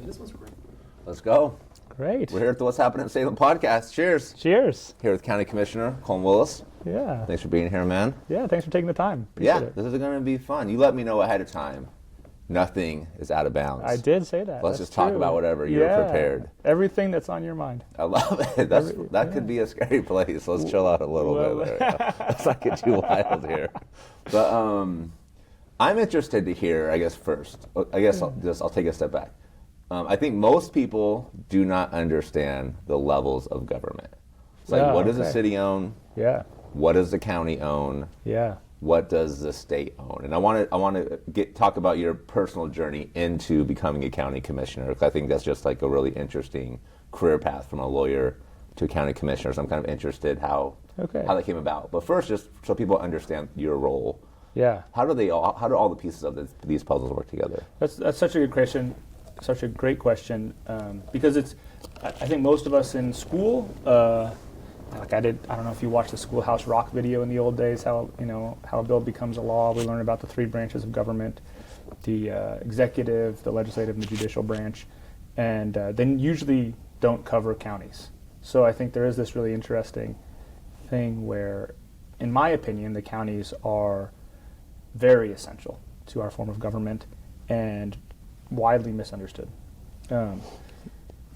This one's great. Let's go. Great. We're here at the What's Happening in Salem podcast. Cheers. Cheers. Here with County Commissioner Colm Willis. Yeah. Thanks for being here, man. Yeah, thanks for taking the time. Appreciate it. This is going to be fun. You let me know ahead of time. Nothing is out of bounds. I did say that. Let's That's just talk true. about whatever you're prepared. Everything that's on your mind. I love it. That could be a scary place. Let's chill out a little bit there. Let's not get too wild here. But I'm interested to hear, I guess, first. I guess I'll take a step back. I think most people do not understand the levels of government. It's like, what does the city own? Yeah. What does the county own? Yeah. What does the state own? And I want to talk about your personal journey into becoming a county commissioner, because I think that's just like a really interesting career path from a lawyer to a county commissioner. So I'm kind of interested how that came about. But first, just so people understand your role. Yeah. How do all the pieces of these puzzles work together? That's such a good question. Such a great question, because I think most of us in school, like I don't know if you watched the Schoolhouse Rock video in the old days, how a bill becomes a law. We learn about the three branches of government, the executive, the legislative, and the judicial branch, and then usually don't cover counties. So I think there is this really interesting thing where, in my opinion, the counties are very essential to our form of government and widely misunderstood.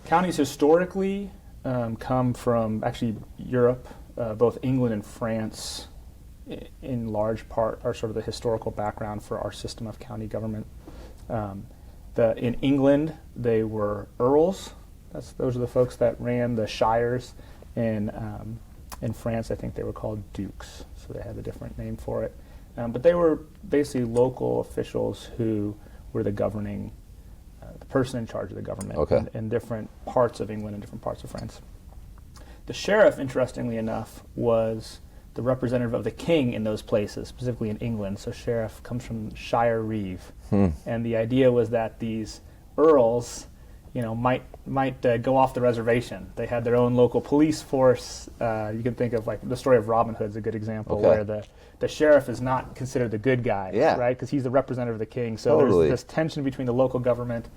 Counties historically come from actually Europe, both England and France in large part are sort of the historical background for our system of county government. In England, they were earls. Those are the folks that ran the shires. In France, I think they were called dukes, so they had a different name for it. But they were basically local officials who were the governing the person in charge of the government in different parts of England and different parts of France. The sheriff, interestingly enough, was the representative of the king in those places, specifically in England. So sheriff comes from shire reeve. And the idea was that these earls, might go off the reservation. They had their own local police force. You can think of, like, the story of Robin Hood is a good example, where the sheriff is not considered the good guy, right? Because he's the representative of the king. So there's this tension between the local government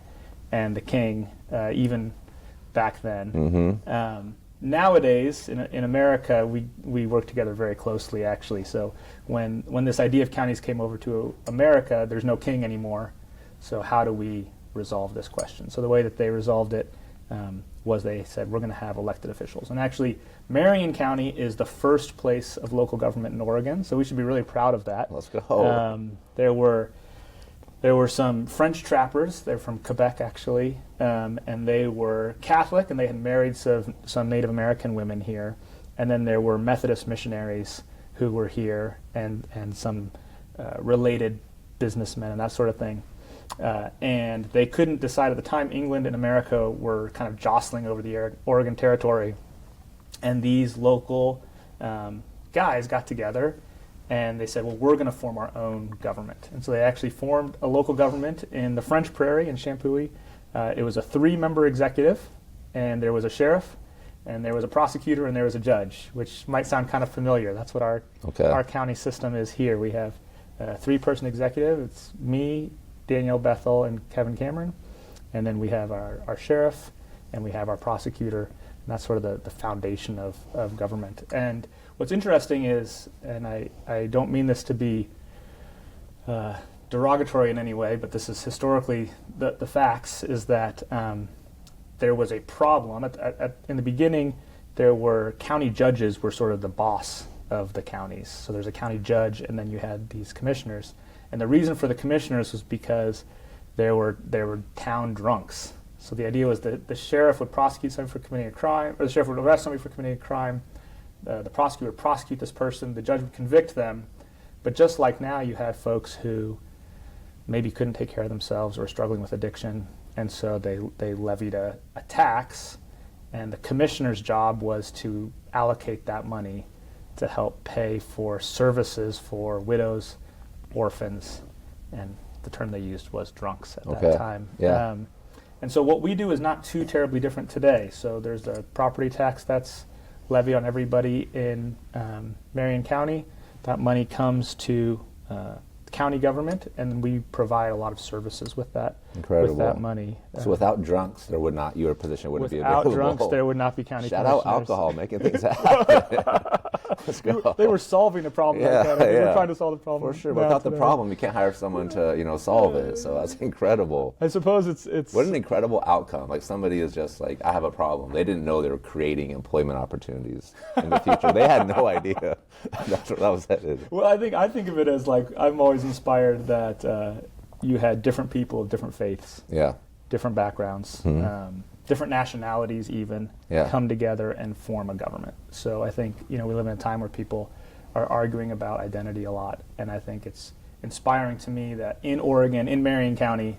and the king, even back then. Nowadays, in America, we work together very closely, actually. So when this idea of counties came over to America, there's no king anymore. So how do we resolve this question? So the way that they resolved it was they said, we're going to have elected officials. And actually, Marion County is the first place of local government in Oregon, so we should be really proud of that. Let's go. There were some French trappers. They're from Quebec, actually, and they were Catholic, and they had married some Native American women here. And then there were Methodist missionaries who were here, and some related businessmen and that sort of thing. And they couldn't decide at the time. England and America were kind of jostling over the Oregon territory, and these local guys got together and they said, well, we're going to form our own government. And so they actually formed a local government in the French Prairie in Champouille. It was a 3-member executive, and there was a sheriff, and there was a prosecutor, and there was a judge, which might sound kind of familiar. That's what our county system is here. We have a 3-person executive. It's me, Danielle Bethel, and Kevin Cameron. And then we have our sheriff, and we have our prosecutor, and that's sort of the foundation of government. And what's interesting is, and I don't mean this to be derogatory in any way, but this is historically the facts, is that there was a problem. In the beginning, there were county judges were sort of the boss of the counties. So there's a county judge, and then you had these commissioners. And the reason for the commissioners was because there were town drunks. So the idea was that the sheriff would prosecute somebody for committing a crime, or the sheriff would arrest somebody for committing a crime. The prosecutor would prosecute this person. The judge would convict them. But just like now, you had folks who maybe couldn't take care of themselves or were struggling with addiction, and so they levied a tax, and the commissioner's job was to allocate that money to help pay for services for widows, orphans, and the term they used was drunks at that time. Yeah. And so what we do is not too terribly different today. So there's a property tax that's levied on everybody in Marion County. That money comes to the county government, and we provide a lot of services with that. Incredible. with that money. So without drunks, your position wouldn't be available. Without drunks, there would not be county Shout commissioners. out alcohol, making things happen. Let's go. They were solving the problem. Yeah, back then. They yeah. were trying to solve the problem. For sure, but without the problem, you can't hire someone to solve it. So that's incredible. I suppose it's. What an incredible outcome! Like somebody is just like, I have a problem. They didn't know they were creating employment opportunities in the future. They had no idea that's what that was headed. Well, I think of it as like I'm always inspired that you had different people of different faiths, Yeah. different backgrounds, different nationalities even Yeah. come together and form a government. So I think we live in a time where people are arguing about identity a lot, and I think it's inspiring to me that in Oregon, in Marion County,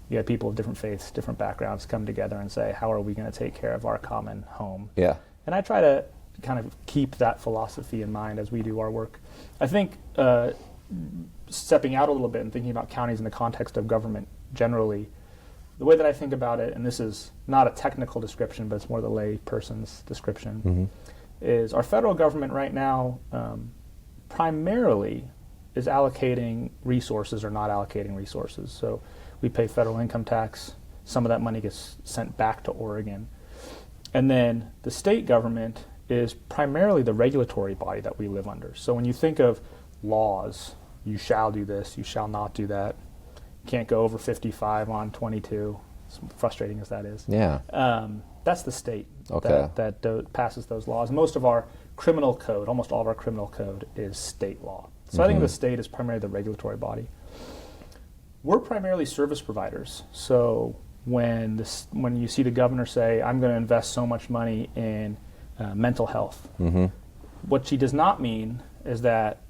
you have people of different faiths, different backgrounds come together and say, how are we going to take care of our common home? Yeah. And I try to kind of keep that philosophy in mind as we do our work. I think stepping out a little bit and thinking about counties in the context of government generally, the way that I think about it, and this is not a technical description, but it's more the lay person's description, is our federal government right now primarily is allocating resources or not allocating resources. So we pay federal income tax. Some of that money gets sent back to Oregon. And then the state government is primarily the regulatory body that we live under. So when you think of laws, you shall do this, you shall not do that, can't go over 55 on 22, as frustrating as that is. Yeah. That's the state Okay. that passes those laws. Most of our criminal code, almost all of our criminal code is state law. So I think the state is primarily the regulatory body. We're primarily service providers. So when you see the governor say, I'm going to invest so much money in mental health, what she does not mean is that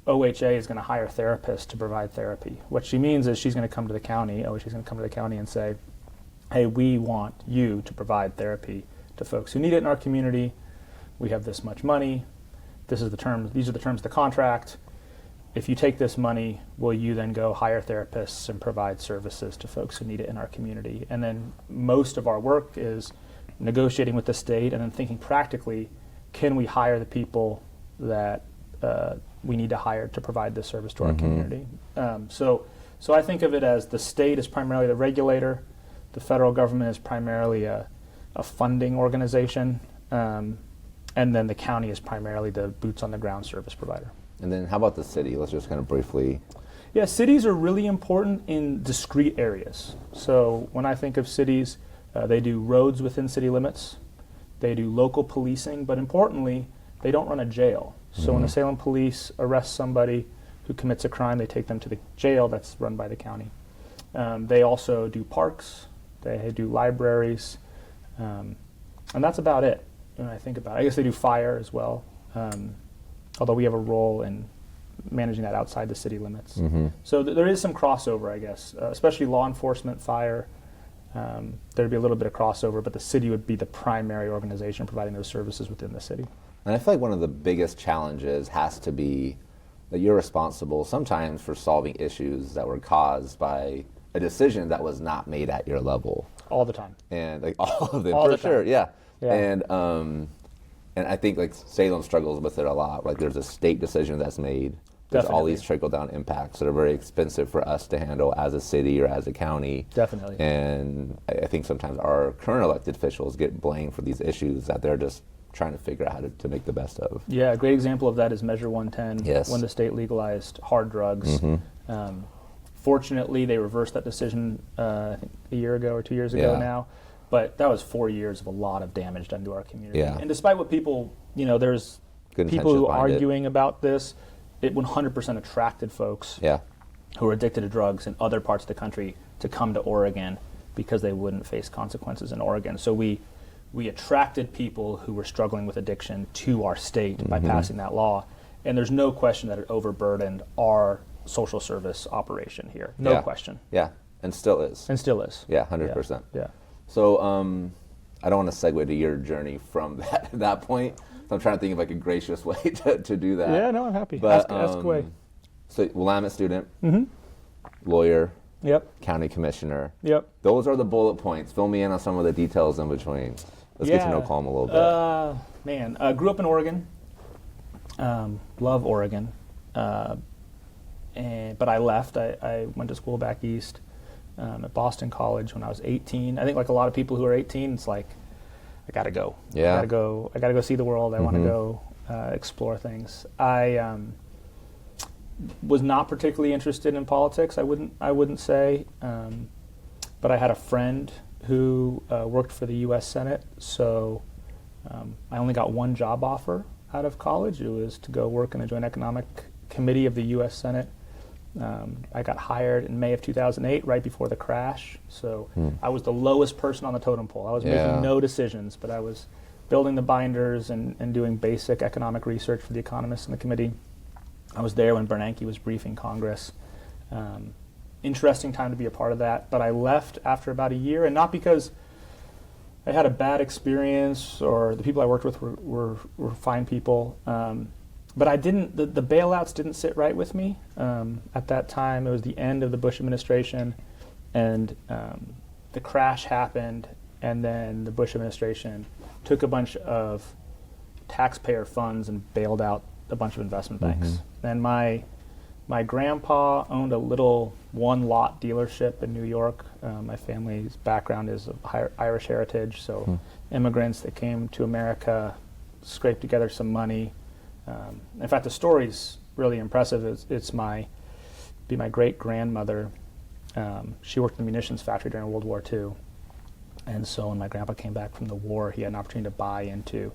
OHA is going to hire therapists to provide therapy. What she means is she's going to come to the county, OHA is going to come to the county and say, hey, we want you to provide therapy to folks who need it in our community. We have this much money. These are the terms of the contract. If you take this money, will you then go hire therapists and provide services to folks who need it in our community? And then most of our work is negotiating with the state and then thinking practically, can we hire the people that we need to hire to provide this service to our community? So I think of it as the state is primarily the regulator, the federal government is primarily a funding organization, and then the county is primarily the boots on the ground service provider. And then how about the city? Let's just kind of briefly. Yeah, cities are really important in discrete areas. So when I think of cities, they do roads within city limits, they do local policing, but importantly, they don't run a jail. So when the Salem police arrest somebody who commits a crime, they take them to the jail that's run by the county. They also do parks, they do libraries, and that's about it when I think about it. I guess they do fire as well, although we have a role in managing that outside the city limits. So there is some crossover, I guess, especially law enforcement, fire. There'd be a little bit of crossover, but the city would be the primary organization providing those services within the city. And I feel like one of the biggest challenges has to be that you're responsible sometimes for solving issues that were caused by a decision that was not made at your level. All the time. And like all of them, All for the time. sure, yeah. Yeah. And I think like Salem struggles with it a lot. Like there's a state decision that's made. There's all Definitely. these trickle-down impacts that are very expensive for us to handle as a city or as a county. Definitely. And I think sometimes our current elected officials get blamed for these issues that they're just trying to figure out how to make the best of. Yeah, a great example of that is Measure 110, Yes. when the state legalized hard drugs. Fortunately, they reversed that decision I think a year ago or 2 years ago Yeah. now, but that was 4 years of a lot of damage done to our community. Yeah. And despite what people, there's Good people who intentions are behind it. arguing about this, it 100% attracted folks Yeah. who are addicted to drugs in other parts of the country to come to Oregon because they wouldn't face consequences in Oregon. So we attracted people who were struggling with addiction to our state by passing that law. And there's no question that it overburdened our social service operation here. No Yeah. question. Yeah. And still is. And still is. Yeah, 100%. Yeah. So I don't want to segue to your journey from that point. So I'm trying to think of like a gracious way to do that. Yeah, no, I'm happy. But, ask away. So Willamette student, lawyer, Yep. county commissioner. Yep. Those are the bullet points. Fill me in on some of the details in between. Let's get to know Colm a little bit. Grew up in Oregon. Love Oregon. But I left. I went to school back east. at Boston College when I was 18. I think like a lot of people who are 18, it's like, I gotta go. Yeah. I gotta go see the world. I want to go explore things. I was not particularly interested in politics. I wouldn't say, but I had a friend who worked for the U.S. Senate, so I only got one job offer out of college. It was to go work in the Joint Economic Committee of the U.S. Senate. I got hired in May of 2008, right before the crash. So I was the lowest person on the totem pole. I was making no decisions, but I was building the binders and doing basic economic research for the economists in the committee. I was there when Bernanke was briefing Congress. Interesting time to be a part of that, but I left after about a year, and not because I had a bad experience or the people I worked with were fine people, but I didn't. The bailouts didn't sit right with me at that time. It was the end of the Bush administration, and the crash happened, and then the Bush administration took a bunch of taxpayer funds and bailed out a bunch of investment banks. And my grandpa owned a little one-lot dealership in New York. My family's background is of Irish heritage, so immigrants that came to America scraped together some money. In fact, the story's really impressive. It's my great-grandmother. She worked in the munitions factory during World War II. And so when my grandpa came back from the war, he had an opportunity to buy into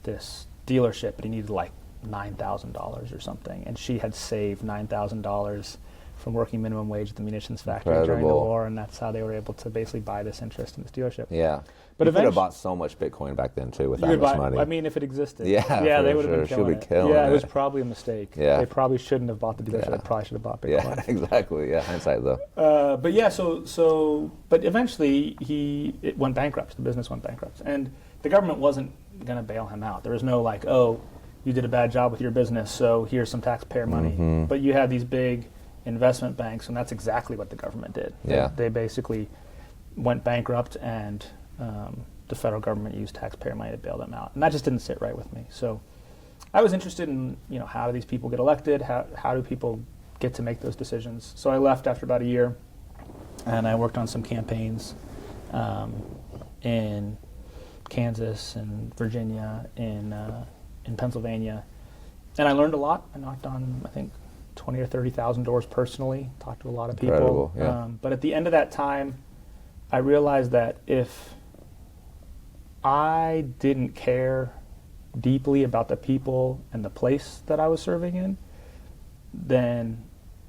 this dealership, but he needed like $9,000 or something, and she had saved $9,000 from working minimum wage at the munitions factory during the war, and that's how they were able to basically buy this interest in this dealership. Yeah, but you could have bought so much Bitcoin back then too with that much money. I mean, if it existed, yeah, they would have been killing it. Yeah, it was probably a mistake. Yeah, they probably shouldn't have bought the dealership. Yeah. They probably should have bought Bitcoin. Yeah, exactly. Yeah, hindsight though. But yeah, but eventually it went bankrupt. The business went bankrupt, and the government wasn't going to bail him out. There was no like, oh, you did a bad job with your business, so here's some taxpayer money. But you had these big investment banks, and that's exactly what the government did. Yeah. They basically went bankrupt, and the federal government used taxpayer money to bail them out. And that just didn't sit right with me. So I was interested in, how do these people get elected? How do people get to make those decisions? So I left after about a year, and I worked on some campaigns in Kansas and Virginia, in Pennsylvania, and I learned a lot. I knocked on, I think, 20 or 30,000 doors personally, talked to a lot of people. Incredible, yeah. But at the end of that time, I realized that if I didn't care deeply about the people and the place that I was serving in, then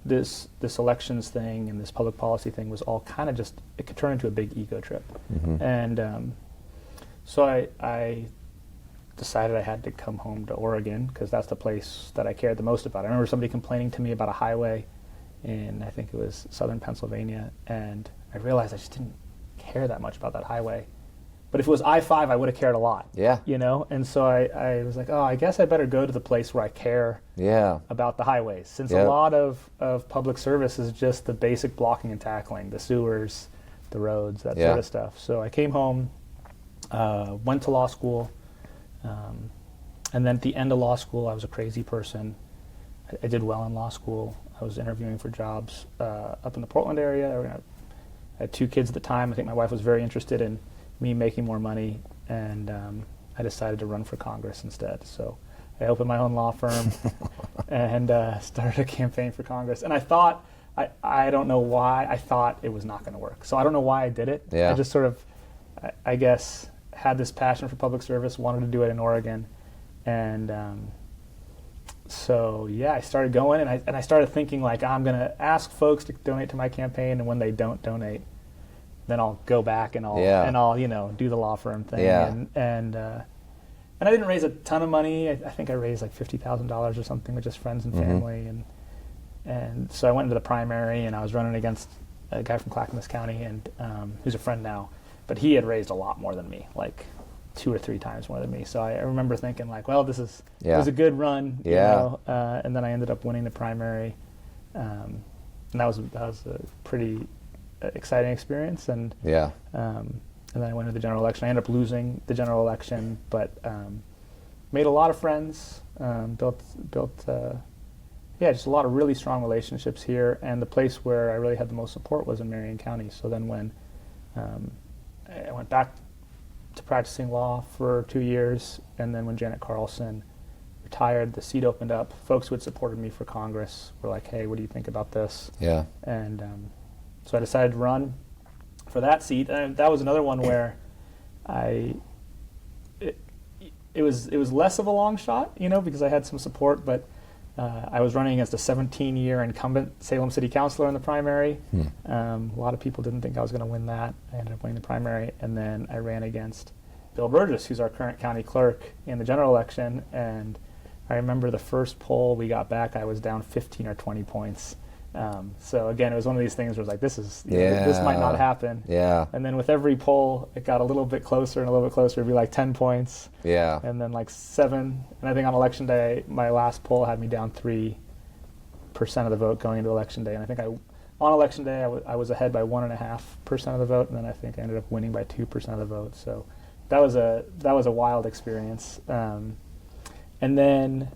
this elections thing and this public policy thing was all kind of just, it could turn into a big ego trip. And so I decided I had to come home to Oregon because that's the place that I cared the most about. I remember somebody complaining to me about a highway in, I think it was southern Pennsylvania, and I realized I just didn't care that much about that highway. But if it was I-5, I would have cared a lot. Yeah. And so I was like, oh, I guess I better go to the place where I care about the highways, since a lot of public service is just the basic blocking and tackling, the sewers, the roads, that sort of stuff. So I came home, went to law school, and then at the end of law school, I was a crazy person. I did well in law school. I was interviewing for jobs up in the Portland area. I had 2 kids at the time. I think my wife was very interested in me making more money, and I decided to run for Congress instead. So I opened my own law firm and started a campaign for Congress. And I thought, I don't know why, I thought it was not going to work. So I don't know why I did it. Yeah. I just sort of, I guess, had this passion for public service, wanted to do it in Oregon, and so I started going, and I started thinking like, I'm going to ask folks to donate to my campaign, and when they don't donate, then I'll go back and I'll do the law firm thing, and I didn't raise a ton of money. I think I raised like $50,000 or something with just friends and family, and so I went into the primary, and I was running against a guy from Clackamas County, and who's a friend now. But he had raised a lot more than me, like 2 or 3 times more than me. So I remember thinking like, well, it was a good run, and then I ended up winning the primary, and that was a pretty exciting experience. And and then I went to the general election. I ended up losing the general election, but made a lot of friends, built just a lot of really strong relationships here, and the place where I really had the most support was in Marion County. So then when I went back to practicing law for 2 years, and then when Janet Carlson retired, the seat opened up. Folks who had supported me for Congress were like, hey, what do you think about this? Yeah. And so I decided to run for that seat, and that was another one where it was less of a long shot, because I had some support, but I was running against a 17-year incumbent Salem City Councilor in the primary. A lot of people didn't think I was going to win that. I ended up winning the primary, and then I ran against Bill Burgess, who's our current county clerk, in the general election, and I remember the first poll we got back, I was down 15 or 20 points. So again, it was one of these things where it was like, this might not happen. Yeah. And then with every poll, it got a little bit closer and a little bit closer. It'd be like 10 points. Yeah. And then like 7. And I think on election day, my last poll had me down 3% of the vote going into election day. And I think on election day, I was ahead by 1.5% of the vote. And then I think I ended up winning by 2% of the vote. So that was a wild experience. And then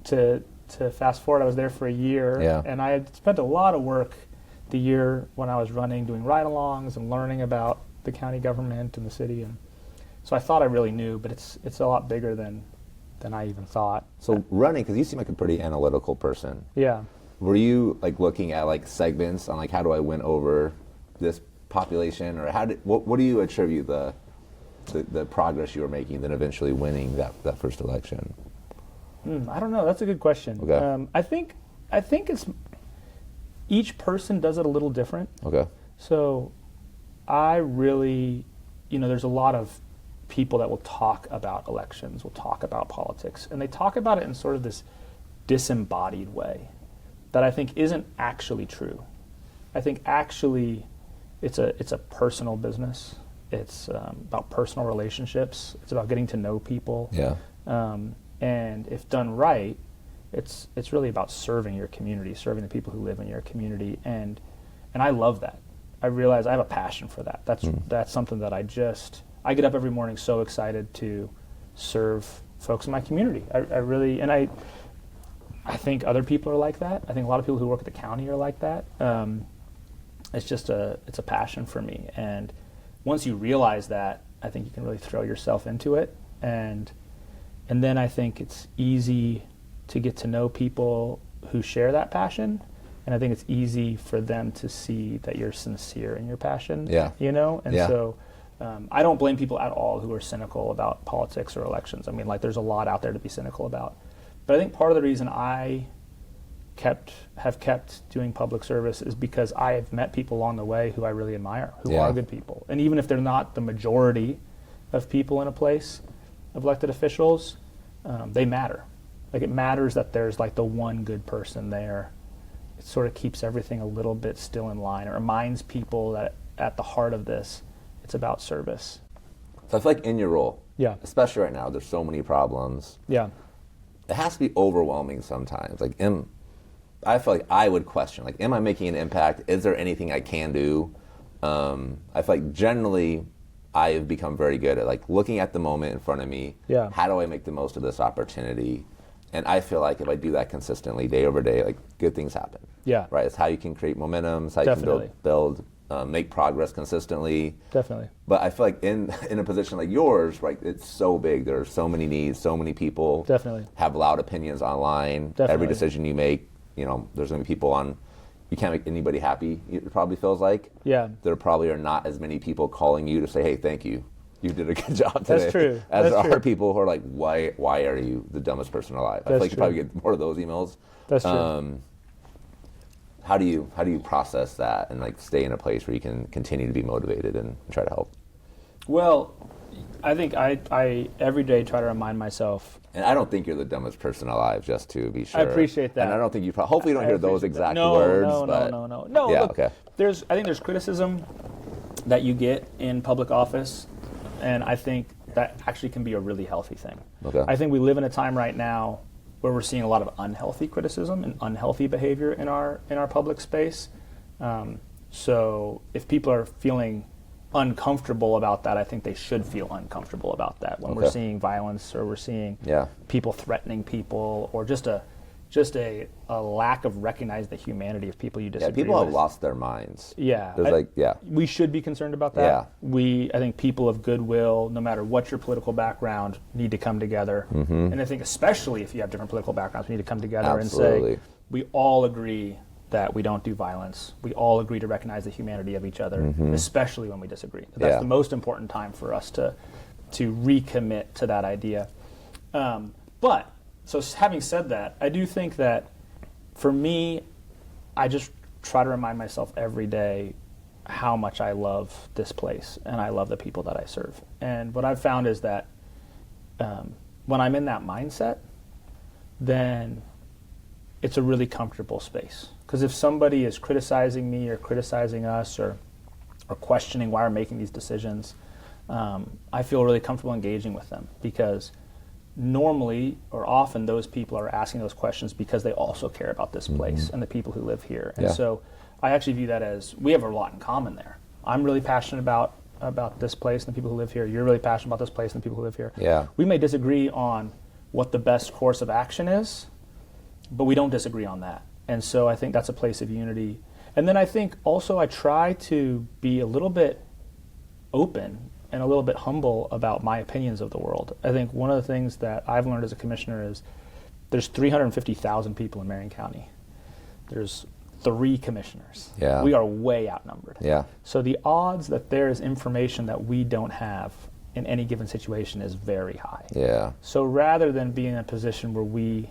to fast forward, I was there for a year, and I had spent a lot of work the year when I was running, doing ride-alongs and learning about the county government and the city, and so I thought I really knew, but it's a lot bigger than I even thought. So running, because you seem like a pretty analytical person. Yeah. Were you like looking at like segments on like how do I win over this population, or what do you attribute the progress you were making, then eventually winning that first election? I don't know. That's a good question. Okay. I think it's each person does it a little different. Okay. So I really, there's a lot of people that will talk about elections, will talk about politics, and they talk about it in sort of this disembodied way that I think isn't actually true. I think actually it's a personal business. It's about personal relationships. It's about getting to know people. Yeah. And if done right, it's really about serving your community, serving the people who live in your community, and I love that. I realize I have a passion for that. That's something that I get up every morning so excited to serve folks in my community. I really, and I think other people are like that. I think a lot of people who work at the county are like that. It's a passion for me, and once you realize that, I think you can really throw yourself into it, and then I think it's easy to get to know people who share that passion, and I think it's easy for them to see that you're sincere in your passion. Yeah. So I don't blame people at all who are cynical about politics or elections. I mean, like, there's a lot out there to be cynical about. But I think part of the reason I have kept doing public service is because I have met people along the way who I really admire, who are good people. And even if they're not the majority of people in a place, of elected officials, they matter. Like, it matters that there's like the one good person there. It sort of keeps everything a little bit still in line. It reminds people that at the heart of this, it's about service. So I feel like in your role, especially right now, there's so many problems. Yeah. It has to be overwhelming sometimes. Like, I feel like I would question, like, am I making an impact? Is there anything I can do? I feel like generally I have become very good at like looking at the moment in front of me. Yeah. How do I make the most of this opportunity? And I feel like if I do that consistently, day over day, like, good things happen. Yeah. Right. It's how you can create momentum. It's how Definitely. you can build, make progress consistently. Definitely. But I feel like in a position like yours, right, it's so big. There are so many needs. So many people. Definitely. Have loud opinions online. Definitely. Every decision you make, there's going to be people on. You can't make anybody happy. It probably feels like. Yeah. There probably are not as many people calling you to say, "Hey, thank you. You did a good job today." That's true. As That's there true. are people who are like, "Why are you the dumbest person alive?" I feel like you probably get more of those emails. That's true. How do you process that and like stay in a place where you can continue to be motivated and try to help? Well, I think I every day try to remind myself. And I don't think you're the dumbest person alive, just to be sure. I appreciate that. And I don't think hopefully you don't hear those exact no, words. No, but no. Yeah, Look, okay. I think there's criticism that you get in public office, and I think that actually can be a really healthy thing. Okay. I think we live in a time right now where we're seeing a lot of unhealthy criticism and unhealthy behavior in our public space. So if people are feeling uncomfortable about that, I think they should feel uncomfortable about that when we're seeing violence or we're seeing people threatening people or just a just a lack of recognizing the humanity of people you disagree with. People have lost their minds. Yeah. There's we should be concerned about that. Yeah. I think people of goodwill, no matter what your political background, need to come together. And I think especially if you have different political backgrounds, we need to come together and say, we all agree that we don't do violence. We all agree to recognize the humanity of each other, especially when we disagree. That's the most important time for us to recommit to that idea. So having said that, I do think that for me, I just try to remind myself every day how much I love this place and I love the people that I serve. And what I've found is that when I'm in that mindset, then it's a really comfortable space. Because if somebody is criticizing me or criticizing us or questioning why we're making these decisions, I feel really comfortable engaging with them, because normally or often those people are asking those questions because they also care about this place and the people who live here. And so I actually view that as we have a lot in common there. I'm really passionate about this place and the people who live here. You're really passionate about this place and the people who live here. Yeah. We may disagree on what the best course of action is, but we don't disagree on that. And so I think that's a place of unity. And then I think also I try to be a little bit open and a little bit humble about my opinions of the world. I think one of the things that I've learned as a commissioner is there's 350,000 people in Marion County. There's 3 commissioners. Yeah. We are way outnumbered. Yeah. So the odds that there is information that we don't have in any given situation is very high. Yeah. So rather than be in a position where we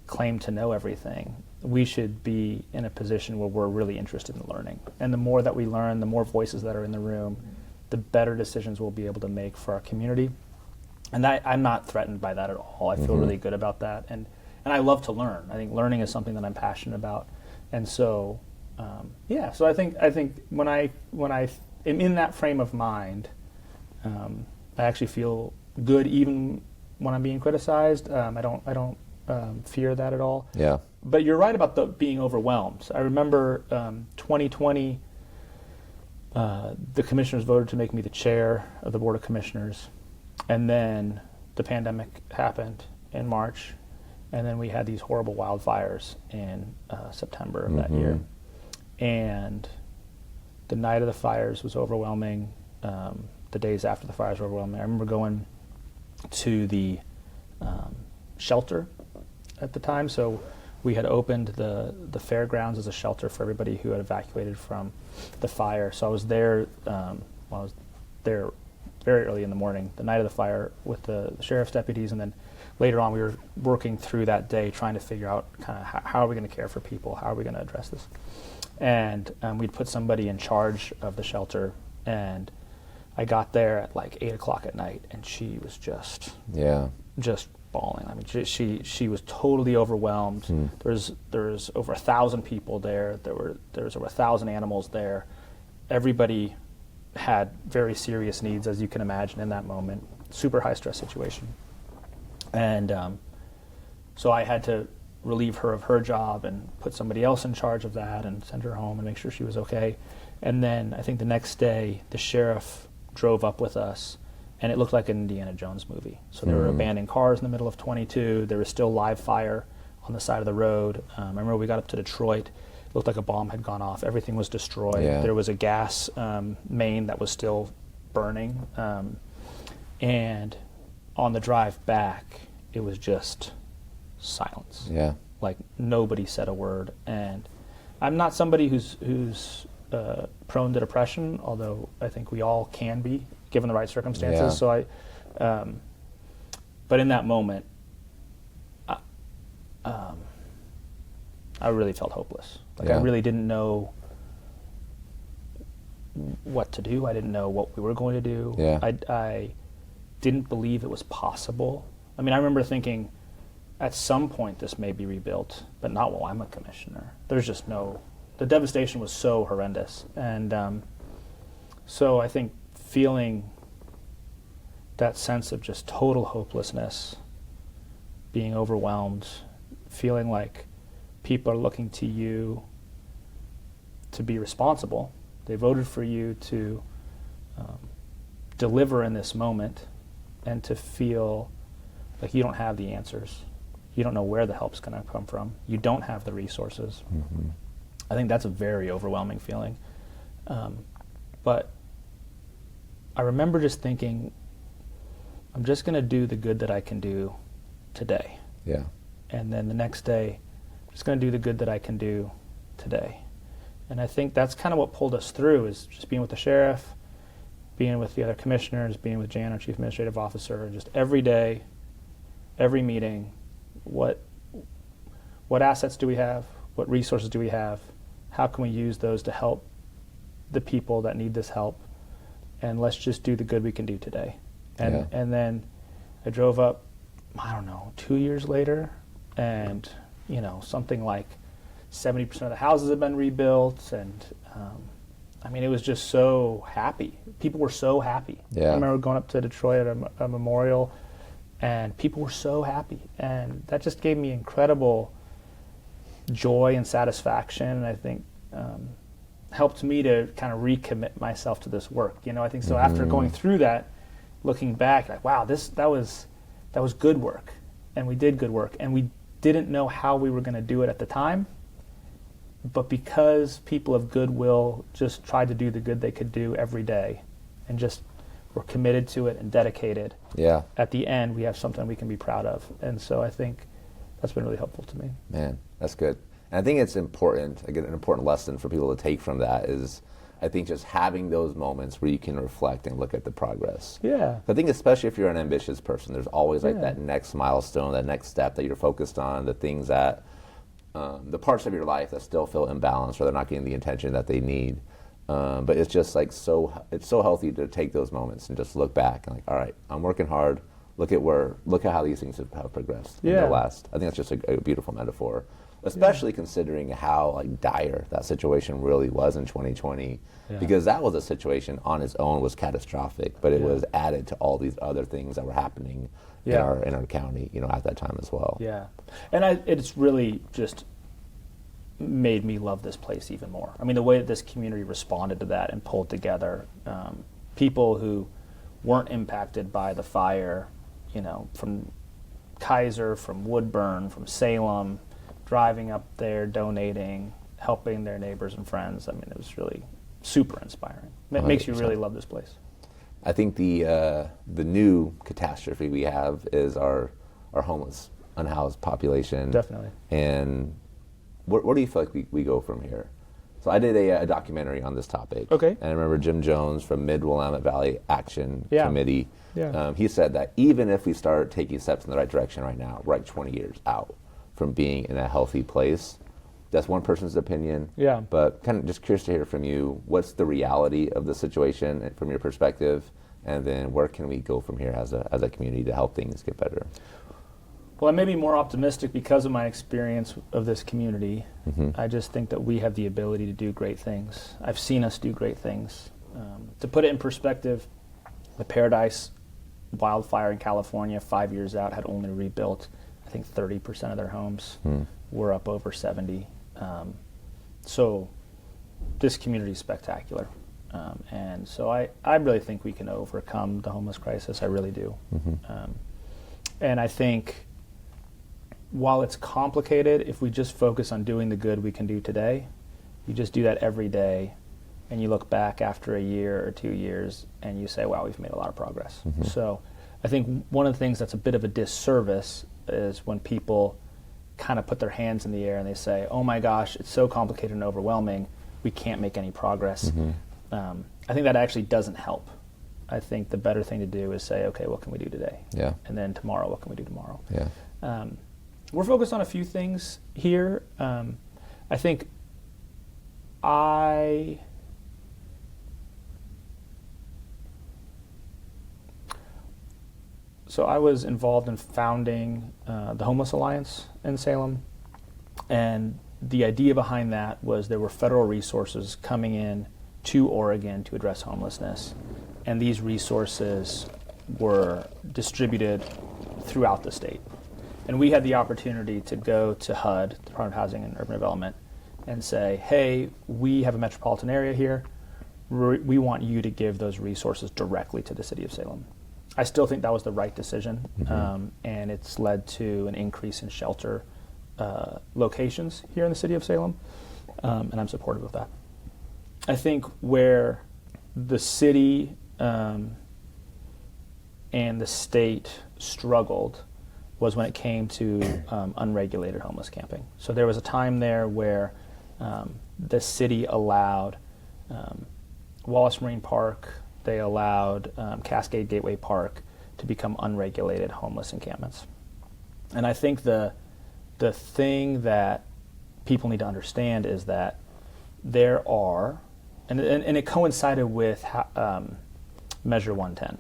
claim to know everything, we should be in a position where we're really interested in learning. And the more that we learn, the more voices that are in the room, the better decisions we'll be able to make for our community. And I'm not threatened by that at all. I feel really good about that. And I love to learn. I think learning is something that I'm passionate about. And so, so I think when I am in that frame of mind, I actually feel good even when I'm being criticized. I don't fear that at all. Yeah. But you're right about being overwhelmed. I remember 2020, the commissioners voted to make me the chair of the Board of Commissioners. And then the pandemic happened in March. And then we had these horrible wildfires in September of that year. And the night of the fires was overwhelming. The days after the fires were overwhelming. I remember going to the shelter at the time. So we had opened the fairgrounds as a shelter for everybody who had evacuated from the fire. So I was there. I was there very early in the morning, the night of the fire, with the sheriff's deputies, and then later on we were working through that day trying to figure out kind of how are we going to care for people, how are we going to address this. And we'd put somebody in charge of the shelter, and I got there at like 8 o'clock at night, and she was just bawling. I mean, she was totally overwhelmed. There's over 1,000 people there. There was over 1,000 animals there. Everybody had very serious needs, as you can imagine, in that moment. Super high stress situation. And so I had to relieve her of her job and put somebody else in charge of that and send her home and make sure she was okay. And then I think the next day the sheriff drove up with us, and it looked like an Indiana Jones movie. So there were abandoned cars in the middle of 22. There was still live fire on the side of the road. I remember we got up to Detroit. It looked like a bomb had gone off. Everything was destroyed. Yeah. There was a gas main that was still burning. And on the drive back, it was just silence. Yeah. Like nobody said a word. And I'm not somebody who's prone to depression, although I think we all can be, given the right circumstances. Yeah. So but in that moment, I really felt hopeless. Like I really didn't know what to do. I didn't know what we were going to do. Yeah. I didn't believe it was possible. I mean, I remember thinking, at some point this may be rebuilt, but not while I'm a commissioner. There's just the devastation was so horrendous. And so I think feeling that sense of just total hopelessness, being overwhelmed, feeling like people are looking to you to be responsible. They voted for you to deliver in this moment, and to feel like you don't have the answers. You don't know where the help's going to come from. You don't have the resources. I think that's a very overwhelming feeling. But I remember just thinking, I'm just going to do the good that I can do today. Yeah. And then the next day, I'm just going to do the good that I can do today. And I think that's kind of what pulled us through, is just being with the sheriff, being with the other commissioners, being with Jan, our chief administrative officer, and just every day, every meeting, what assets do we have? What resources do we have? How can we use those to help the people that need this help? And let's just do the good we can do today. And then I drove up, I don't know, 2 years later, and something like 70% of the houses have been rebuilt, and it was just so happy. People were so happy. Yeah. I remember going up to Detroit at a memorial, and people were so happy, and that just gave me incredible joy and satisfaction, and I think helped me to kind of recommit myself to this work. I think so. After going through that, looking back, like, wow, that was good work, and we did good work, and we didn't know how we were going to do it at the time, but because people of goodwill just tried to do the good they could do every day, and just were committed to it and dedicated. Yeah. At the end, we have something we can be proud of, and so I think that's been really helpful to me. Man, that's good. And I think it's important. Again, an important lesson for people to take from that is, I think, just having those moments where you can reflect and look at the progress. Yeah. I think especially if you're an ambitious person, there's always that next milestone, that next step that you're focused on, the things that, the parts of your life that still feel imbalanced or they're not getting the attention that they need. But it's just it's so healthy to take those moments and just look back and all right, I'm working hard. Look at how these things have progressed in the last. I think that's just a beautiful metaphor. Especially considering how dire that situation really was in 2020, because that was a situation on its own was catastrophic, but it was added to all these other things that were happening in our county, at that time as well. Yeah, and it's really just made me love this place even more. I mean, the way that this community responded to that and pulled together people who weren't impacted by the fire, from Kaiser, from Woodburn, from Salem, driving up there, donating, helping their neighbors and friends. I mean, it was really super inspiring. It makes you really love this place. I think the new catastrophe we have is our homeless, unhoused population. Definitely. And where do you feel like we go from here? So I did a documentary on this topic. Okay. And I remember Jim Jones from Mid-Willamette Valley Action Committee. Yeah. He said that even if we start taking steps in the right direction right now, 20 years out from being in a healthy place, that's one person's opinion. Yeah. But kind of just curious to hear from you, what's the reality of the situation from your perspective, and then where can we go from here as a community to help things get better? Well, I may be more optimistic because of my experience of this community. I just think that we have the ability to do great things. I've seen us do great things. To put it in perspective, the Paradise wildfire in California 5 years out had only rebuilt, I think, 30% of their homes. We're up over 70. So this community is spectacular. And so I really think we can overcome the homeless crisis. I really do. And I think while it's complicated, if we just focus on doing the good we can do today, you just do that every day, and you look back after a year or 2 years and you say, wow, we've made a lot of progress. So I think one of the things that's a bit of a disservice is when people kind of put their hands in the air and they say, oh my gosh, it's so complicated and overwhelming, we can't make any progress. I think that actually doesn't help. I think the better thing to do is say, okay, what can we do today? Yeah. And then tomorrow, what can we do tomorrow? Yeah. We're focused on a few things here. I think I was involved in founding the Homeless Alliance in Salem, and the idea behind that was there were federal resources coming in to Oregon to address homelessness, and these resources were distributed throughout the state. And we had the opportunity to go to HUD, Department of Housing and Urban Development, and say, hey, we have a metropolitan area here. We want you to give those resources directly to the city of Salem. I still think that was the right decision, and it's led to an increase in shelter locations here in the city of Salem, and I'm supportive of that. I think where the city and the state struggled was when it came to unregulated homeless camping. So there was a time there where the city allowed Wallace Marine Park, they allowed Cascade Gateway Park to become unregulated homeless encampments. And I think the thing that people need to understand is that there are, and it coincided with Measure 110.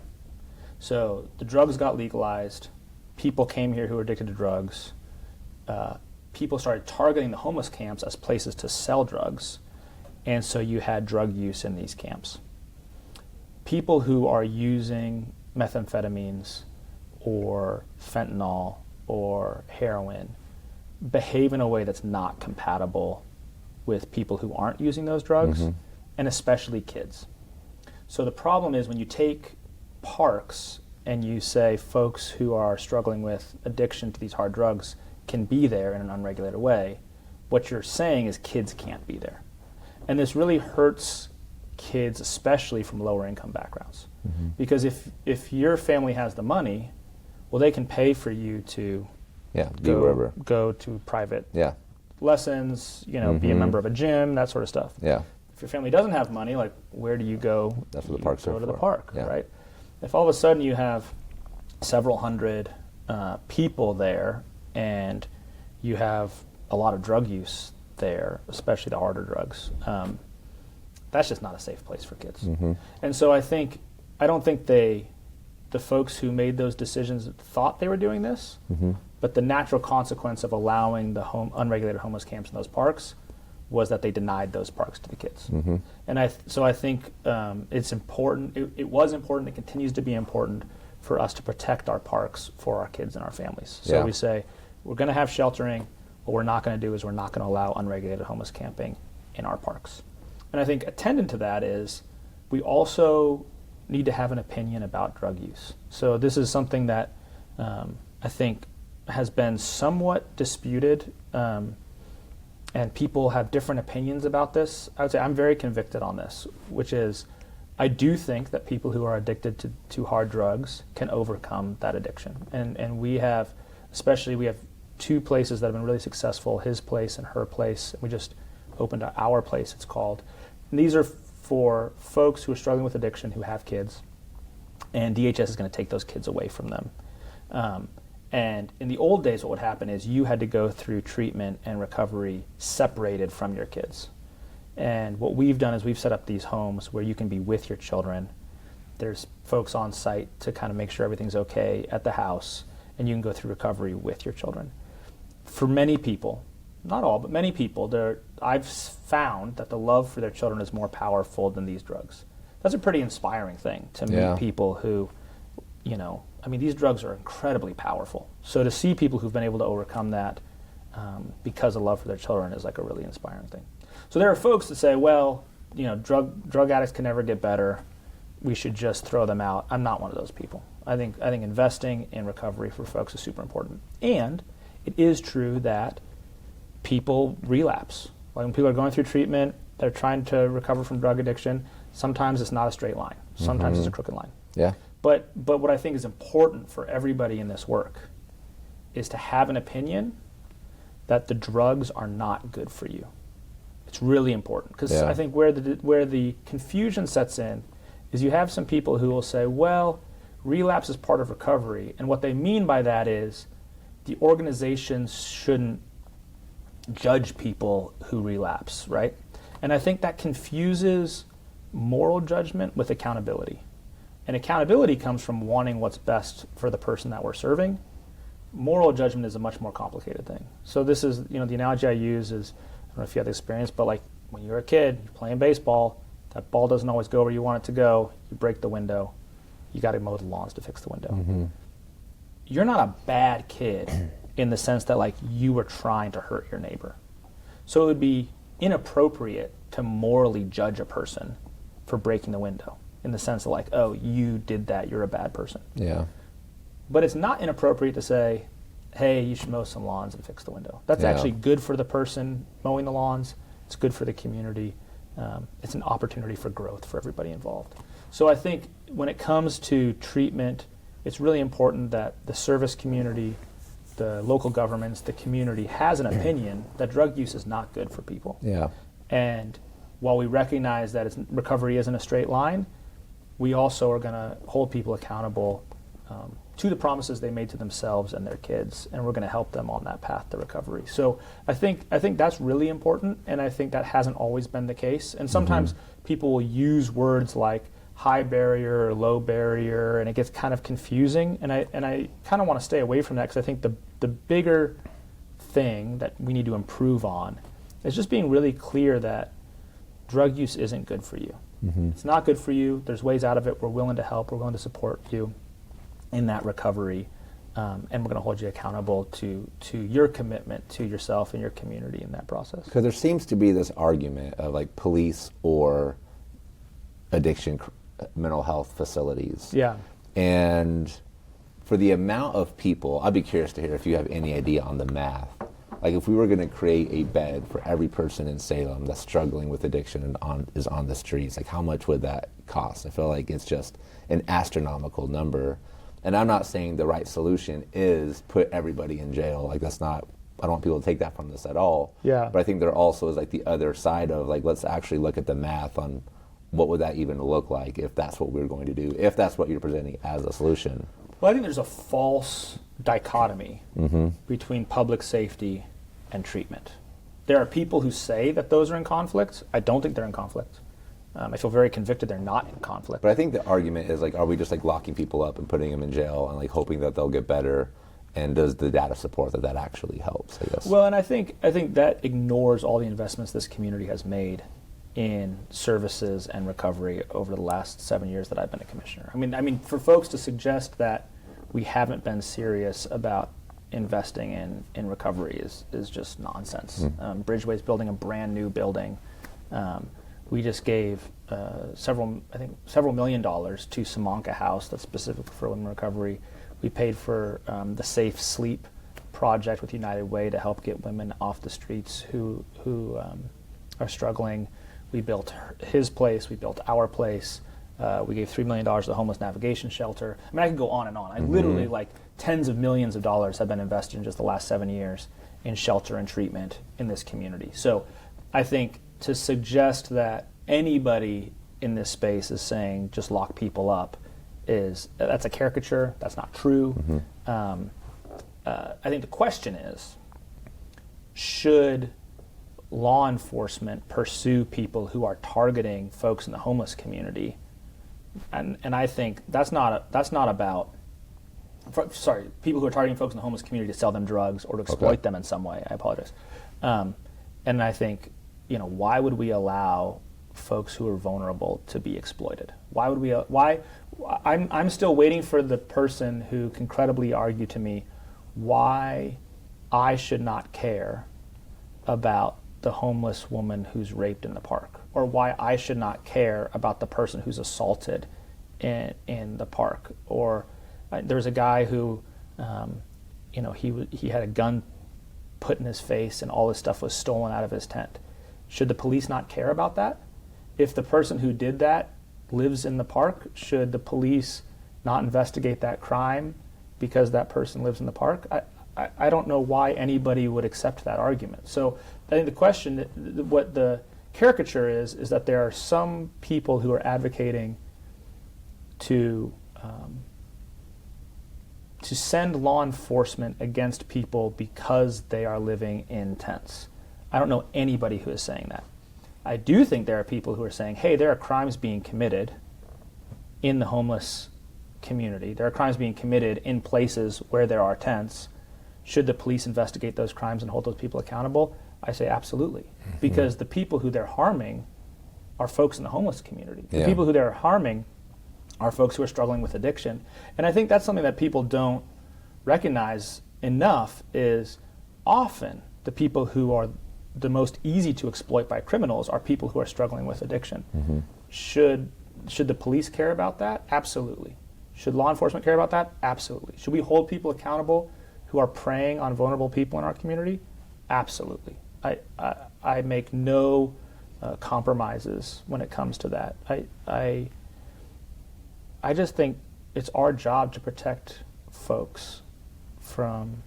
So the drugs got legalized, people came here who were addicted to drugs, people started targeting the homeless camps as places to sell drugs, and so you had drug use in these camps. People who are using methamphetamines or fentanyl or heroin behave in a way that's not compatible with people who aren't using those drugs, and especially kids. So the problem is when you take parks and you say folks who are struggling with addiction to these hard drugs can be there in an unregulated way, what you're saying is kids can't be there. And this really hurts kids, especially from lower income backgrounds. Because if your family has the money, well, they can pay for you to go to private lessons, be a member of a gym, that sort of stuff. If your family doesn't have money, like, where do you go? That's what the parks are for. Go to the for. park, right? If all of a sudden you have several hundred people there and you have a lot of drug use there, especially the harder drugs, that's just not a safe place for kids. And so I don't think the folks who made those decisions thought they were doing this, but the natural consequence of allowing the unregulated homeless camps in those parks was that they denied those parks to the kids. And I think it's important, it was important, it continues to be important for us to protect our parks for our kids and our families. So we say, we're going to have sheltering, what we're not going to do is we're not going to allow unregulated homeless camping in our parks. And I think attendant to that is we also need to have an opinion about drug use. So this is something that I think has been somewhat disputed, and people have different opinions about this. I would say I'm very convicted on this, which is I do think that people who are addicted to hard drugs can overcome that addiction. And we have two places that have been really successful, his place and her place. We just opened our place, it's called. And these are for folks who are struggling with addiction who have kids, and DHS is going to take those kids away from them. And in the old days, what would happen is you had to go through treatment and recovery separated from your kids. And what we've done is we've set up these homes where you can be with your children. There's folks on site to kind of make sure everything's okay at the house, and you can go through recovery with your children. For many people, not all, but many people, I've found that the love for their children is more powerful than these drugs. That's a pretty inspiring thing to meet people who, these drugs are incredibly powerful. So to see people who've been able to overcome that because of love for their children is like a really inspiring thing. So there are folks that say, well, drug addicts can never get better. We should just throw them out. I'm not one of those people. I think investing in recovery for folks is super important. And it is true that people relapse. Like when people are going through treatment, they're trying to recover from drug addiction. Sometimes it's not a straight line. Sometimes it's a crooked line. But what I think is important for everybody in this work is to have an opinion that the drugs are not good for you. It's really important because I think where the confusion sets in is you have some people who will say, well, relapse is part of recovery, and what they mean by that is the organizations shouldn't judge people who relapse, right? And I think that confuses moral judgment with accountability. And accountability comes from wanting what's best for the person that we're serving. Moral judgment is a much more complicated thing. So this is, the analogy I use is, I don't know if you have the experience, but like when you're a kid, you're playing baseball, that ball doesn't always go where you want it to go, you break the window, you got to mow the lawns to fix the window. You're not a bad kid in the sense that like you were trying to hurt your neighbor. So it would be inappropriate to morally judge a person for breaking the window. in the sense of like, oh, you did that, you're a bad person. Yeah. But it's not inappropriate to say, hey, you should mow some lawns and fix the window. That's actually good for the person mowing the lawns. It's good for the community. It's an opportunity for growth for everybody involved. So I think when it comes to treatment, it's really important that the service community, the local governments, the community has an opinion that drug use is not good for people. Yeah. And while we recognize that recovery isn't a straight line, we also are going to hold people accountable to the promises they made to themselves and their kids, and we're going to help them on that path to recovery. So I think that's really important, and I think that hasn't always been the case. And sometimes people will use words like high barrier or low barrier, and it gets kind of confusing. And I kind of want to stay away from that, because I think the bigger thing that we need to improve on is just being really clear that drug use isn't good for you. It's not good for you. There's ways out of it. We're willing to help. We're willing to support you in that recovery, and we're going to hold you accountable to your commitment to yourself and your community in that process. Because there seems to be this argument of like police or addiction mental health facilities. Yeah. And for the amount of people, I'd be curious to hear if you have any idea on the math. Like if we were going to create a bed for every person in Salem that's struggling with addiction and is on the streets, like how much would that cost? I feel like it's just an astronomical number. And I'm not saying the right solution is put everybody in jail. Like that's not, I don't want people to take that from this at all. Yeah. But I think there also is like the other side of like, let's actually look at the math on what would that even look like if that's what we're going to do, if that's what you're presenting as a solution. Well, I think there's a false dichotomy between public safety and treatment. There are people who say that those are in conflict. I don't think they're in conflict. I feel very convicted they're not in conflict. But I think the argument is like, are we just like locking people up and putting them in jail and like hoping that they'll get better? And does the data support that that actually helps, I guess? Well, and I think that ignores all the investments this community has made in services and recovery over the last 7 years that I've been a commissioner. I mean, for folks to suggest that we haven't been serious about investing in recovery is just nonsense. Bridgeway's building a brand new building. We just gave several $1 million to Samanka House that's specific for women recovery. We paid for the Safe Sleep project with United Way to help get women off the streets who are struggling. We built his place. We built our place. We gave $3 million to the Homeless Navigation Shelter. I mean, I could go on and on. I literally, like, tens of millions of dollars have been invested in just the last 7 years in shelter and treatment in this community. So I think to suggest that anybody in this space is saying just lock people up that's a caricature. That's not true. I think the question is, should law enforcement pursue people who are targeting folks in the homeless community? And I think that's not about people who are targeting folks in the homeless community to sell them drugs or to exploit them in some way. I apologize. And I think, why would we allow folks who are vulnerable to be exploited? I'm still waiting for the person who can credibly argue to me why I should not care about the homeless woman who's raped in the park, or why I should not care about the person who's assaulted in the park. Or there was a guy who, he had a gun put in his face and all his stuff was stolen out of his tent. Should the police not care about that? If the person who did that lives in the park, should the police not investigate that crime because that person lives in the park? I don't know why anybody would accept that argument. So I think the question, what the caricature is that there are some people who are advocating to send law enforcement against people because they are living in tents. I don't know anybody who is saying that. I do think there are people who are saying, hey, there are crimes being committed in the homeless community. There are crimes being committed in places where there are tents. Should the police investigate those crimes and hold those people accountable? I say absolutely. Because the people who they're harming are folks in the homeless community. The people who they're harming are folks who are struggling with addiction. And I think that's something that people don't recognize enough, is often the people who are the most easy to exploit by criminals are people who are struggling with addiction. Should should the police care about that? Absolutely. Should law enforcement care about that? Absolutely. Should we hold people accountable who are preying on vulnerable people in our community? Absolutely. I make no compromises when it comes to that. I just think it's our job to protect folks from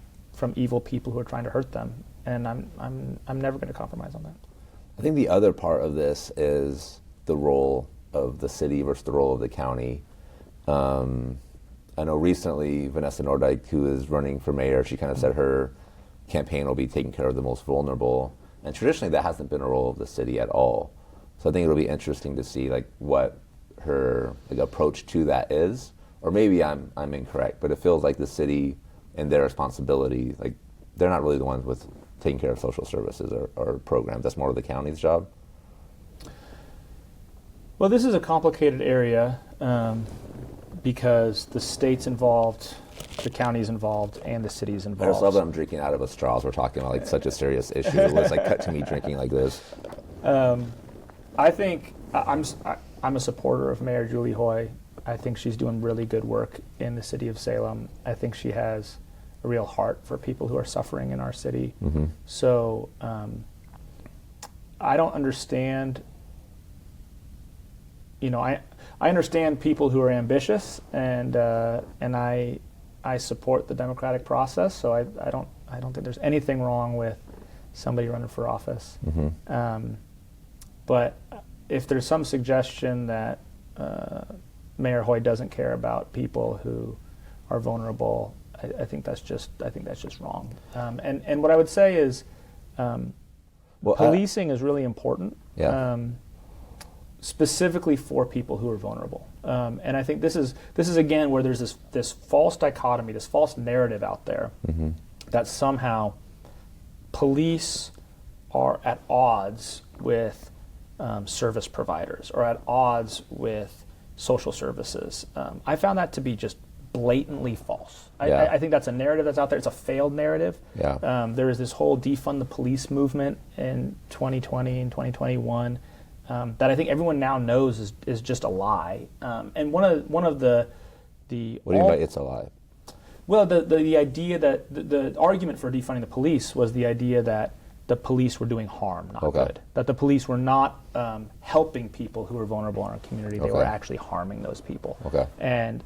evil people who are trying to hurt them, and I'm never going to compromise on that. I think the other part of this is the role of the city versus the role of the county. I know recently Vanessa Nordyke, who is running for mayor, she kind of said her campaign will be taking care of the most vulnerable, and traditionally that hasn't been a role of the city at all. So I think it'll be interesting to see like what her approach to that is, or maybe I'm incorrect, but it feels like the city and their responsibility, like they're not really the ones with taking care of social services or programs. That's more of the county's job. Well, this is a complicated area because the state's involved, the county's involved, and the city's involved. I just love that I'm drinking out of a straw as we're talking about like such a serious issue. It's like cut to me drinking like this. I think I'm a supporter of Mayor Julie Hoy. I think she's doing really good work in the city of Salem. I think she has a real heart for people who are suffering in our city. Mm-hmm. So I don't understand. I understand people who are ambitious, and I support the democratic process. So I don't think there's anything wrong with somebody running for office. Mm-hmm. But if there's some suggestion that Mayor Hoy doesn't care about people who are vulnerable, I think that's just wrong. And what I would say is, policing is really important. Yeah. Specifically for people who are vulnerable. And I think this is again where there's this false dichotomy, this false narrative out there mm-hmm. that somehow police are at odds with service providers or at odds with social services. I found that to be just blatantly false. Yeah. I think that's a narrative that's out there. It's a failed narrative. Yeah. There is this whole defund the police movement in 2020 and 2021. That I think everyone now knows is just a lie. And one of the what do you mean by it's a lie? Well, the idea that the argument for defunding the police was the idea that the police were doing harm, not good. That the police were not helping people who were vulnerable in our community. They were actually harming those people. Okay. And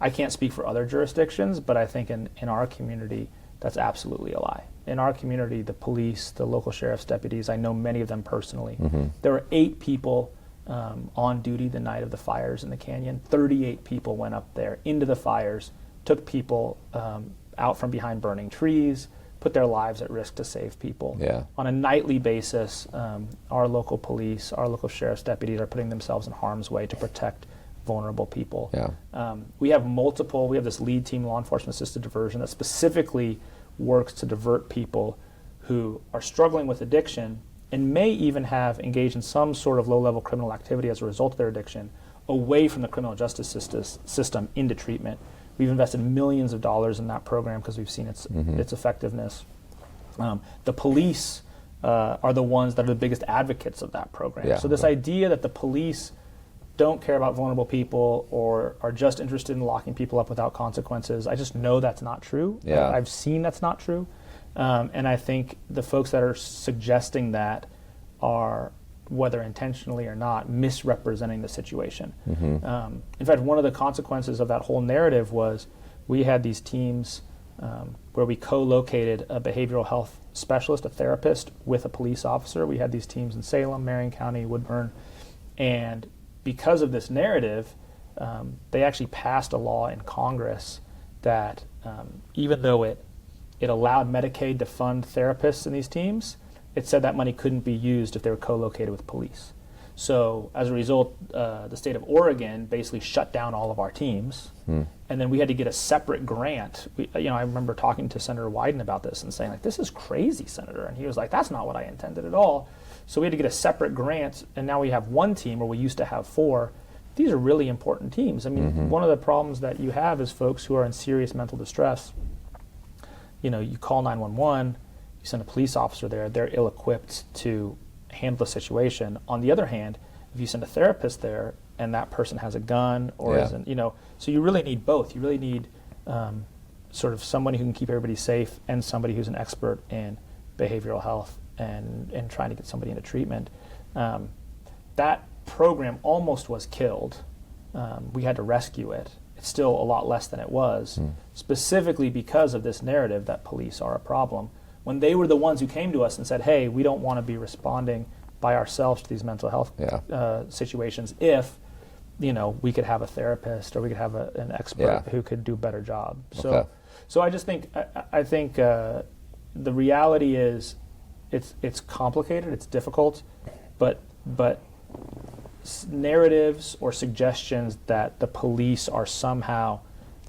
I can't speak for other jurisdictions, but I think in our community, that's absolutely a lie. In our community, the police, the local sheriff's deputies, I know many of them personally. Mm-hmm. There were 8 people on duty the night of the fires in the canyon. 38 people went up there into the fires, took people out from behind burning trees, put their lives at risk to save people. Yeah. On a nightly basis, our local police, our local sheriff's deputies are putting themselves in harm's way to protect vulnerable people. Yeah. We have this lead team, law enforcement assisted diversion, that specifically works to divert people who are struggling with addiction and may even have engaged in some sort of low-level criminal activity as a result of their addiction away from the criminal justice system into treatment. We've invested millions of dollars in that program because we've seen its effectiveness. The police are the ones that are the biggest advocates of that program. Yeah. So this idea that the police don't care about vulnerable people or are just interested in locking people up without consequences, I just know that's not true. Yeah. I've seen that's not true. And I think the folks that are suggesting that are, whether intentionally or not, misrepresenting the situation. Mm-hmm. In fact, one of the consequences of that whole narrative was we had these teams where we co-located a behavioral health specialist, a therapist, with a police officer. We had these teams in Salem, Marion County, Woodburn, and because of this narrative, they actually passed a law in Congress that even though it allowed Medicaid to fund therapists in these teams, it said that money couldn't be used if they were co-located with police. So as a result, the state of Oregon basically shut down all of our teams, and then we had to get a separate grant. I remember talking to Senator Wyden about this and saying, like, this is crazy, Senator. And he was like, that's not what I intended at all. So we had to get a separate grant, and now we have one team where we used to have 4. These are really important teams. I mean, one of the problems that you have is folks who are in serious mental distress. You call 911, you send a police officer there, they're ill-equipped to handle the situation. On the other hand, if you send a therapist there, and that person has a gun or isn't, so you really need both. You really need sort of somebody who can keep everybody safe and somebody who's an expert in behavioral health and trying to get somebody into treatment. That program almost was killed. We had to rescue it. It's still a lot less than it was, specifically because of this narrative that police are a problem. When they were the ones who came to us and said, hey, we don't want to be responding by ourselves to these mental health situations if, we could have a therapist or we could have an expert who could do a better job. So I just think, I think the reality is it's complicated, it's difficult, but narratives or suggestions that the police are somehow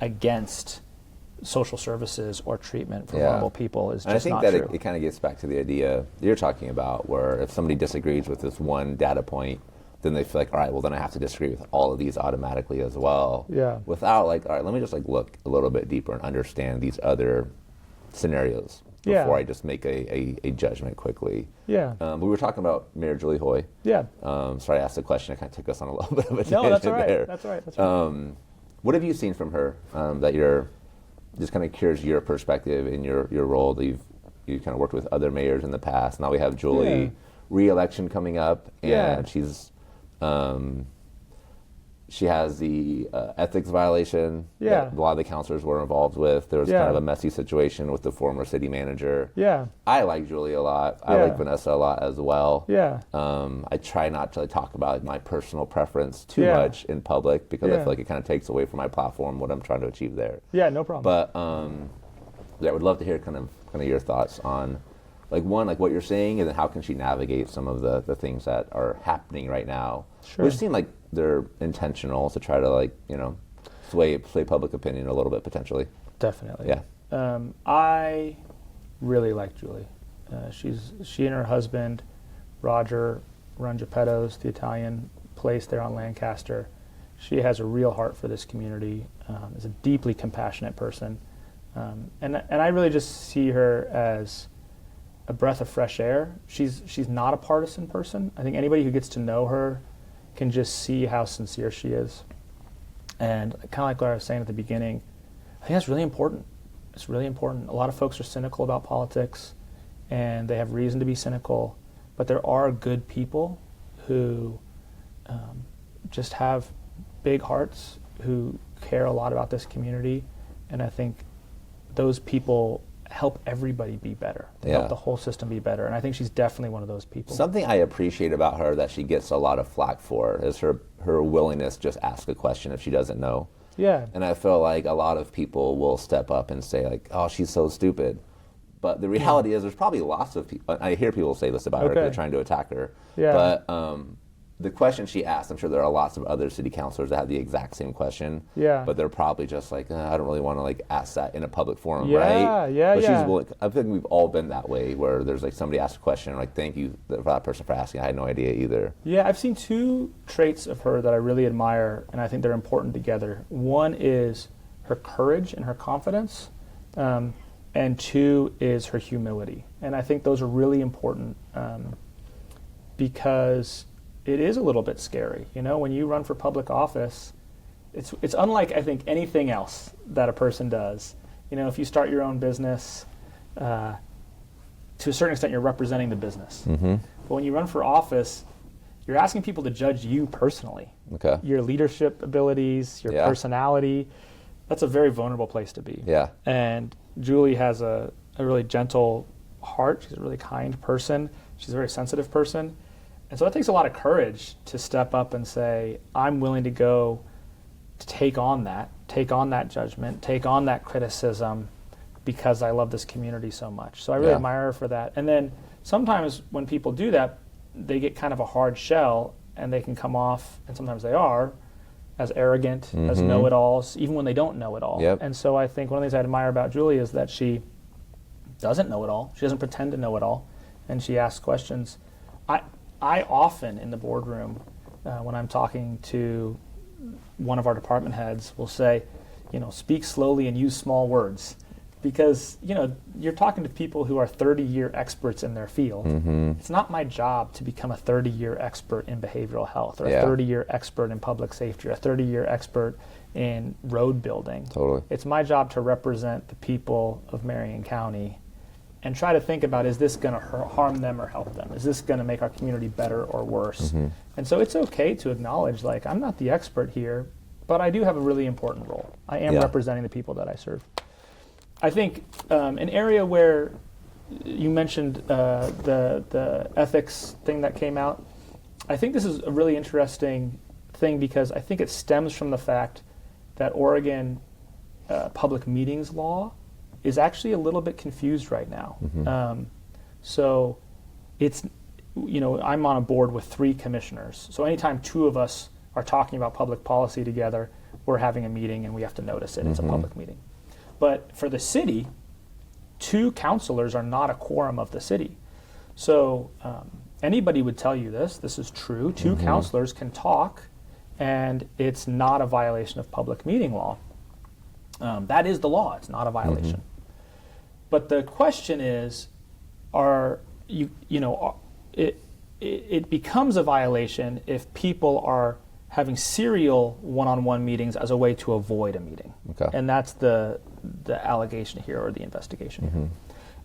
against social services or treatment for vulnerable people is just not true. And I think that it kind of gets back to the idea you're talking about, where if somebody disagrees with this one data point, then they feel like, all right, well, then I have to disagree with all of these automatically as well. Yeah. Without all right, let me just look a little bit deeper and understand these other scenarios before I just make a judgment quickly. Yeah. We were talking about Mayor Julie Hoy. Yeah. Sorry, I asked the question. It kind of took us on a little bit of a tangent there. No, that's all right. there. That's all right. What have you seen from her that you're just kind of curious your perspective in your role that you've kind of worked with other mayors in the past. Now we have Julie re-election coming up, and she has the ethics violation that a lot of the counselors were involved with. There was kind of a messy situation with the former city manager. Yeah. I like Julie a lot. I like Vanessa a lot as well. Yeah. I try not to talk about my personal preference too much in public because I feel like it kind of takes away from my platform what I'm trying to achieve there. Yeah, no problem. But I would love to hear kind of your thoughts on what you're seeing, and then how can she navigate some of the things that are happening right now. Sure. Which seem like they're intentional to try to sway public opinion a little bit potentially. Definitely. Yeah. I really like Julie. She and her husband, Roger, run Geppetto's, the Italian place there on Lancaster. She has a real heart for this community, is a deeply compassionate person. And I really just see her as a breath of fresh air. She's not a partisan person. I think anybody who gets to know her can just see how sincere she is. And kind of like what I was saying at the beginning, I think that's really important. It's really important. A lot of folks are cynical about politics, and they have reason to be cynical, but there are good people who just have big hearts, who care a lot about this community, and I think those people help everybody be better, help the whole system be better, and I think she's definitely one of those people. Something I appreciate about her that she gets a lot of flack for is her willingness to just ask a question if she doesn't know. Yeah. And I feel like a lot of people will step up and say oh, she's so stupid. But the reality is there's probably lots of people, I hear people say this about her because they're trying to attack her. Yeah. But the question she asked, I'm sure there are lots of other city councilors that have the exact same question. Yeah. But they're probably just I don't really want to ask that in a public forum, right? Yeah, but she's willing. I think we've all been that way, where there's somebody asks a question, thank you for that person for asking. I had no idea either. Yeah, I've seen two traits of her that I really admire, and I think they're important together. One is her courage and her confidence, and two is her humility. And I think those are really important because it is a little bit scary. When you run for public office, it's unlike, I think, anything else that a person does. If you start your own business, to a certain extent, you're representing the business. Mm-hmm. But when you run for office, you're asking people to judge you personally. Okay. Your leadership abilities, your personality. That's a very vulnerable place to be. Yeah. And Julie has a really gentle heart. She's a really kind person. She's a very sensitive person. And so it takes a lot of courage to step up and say, I'm willing to go to take on that judgment, take on that criticism because I love this community so much. So I really admire her for that. And then sometimes when people do that, they get kind of a hard shell and they can come off, and sometimes they are, as arrogant, as know-it-alls, even when they don't know it all. Yep. And so I think one of the things I admire about Julie is that she doesn't know it all. She doesn't pretend to know it all. And she asks questions. I often in the boardroom, when I'm talking to one of our department heads, will say, speak slowly and use small words. because you're talking to people who are 30-year experts in their field. It's not my job to become a 30-year expert in behavioral health, or a 30-year expert in public safety, or a 30-year expert in road building. Totally. It's my job to represent the people of Marion County and try to think about, is this going to harm them or help them? Is this going to make our community better or worse? And so it's okay to acknowledge, like, I'm not the expert here, but I do have a really important role. I am representing the people that I serve. I think an area where you mentioned the ethics thing that came out, I think this is a really interesting thing because I think it stems from the fact that Oregon public meetings law is actually a little bit confused right now. So it's, I'm on a board with 3 commissioners. So anytime 2 of us are talking about public policy together, we're having a meeting and we have to notice it. It's a public meeting. But for the city, 2 counselors are not a quorum of the city. So anybody would tell you this. This is true. 2 counselors can talk, and it's not a violation of public meeting law. That is the law. It's not a violation. But the question is, it becomes a violation if people are having serial one-on-one meetings as a way to avoid a meeting. Okay. And that's the allegation here, or the investigation here.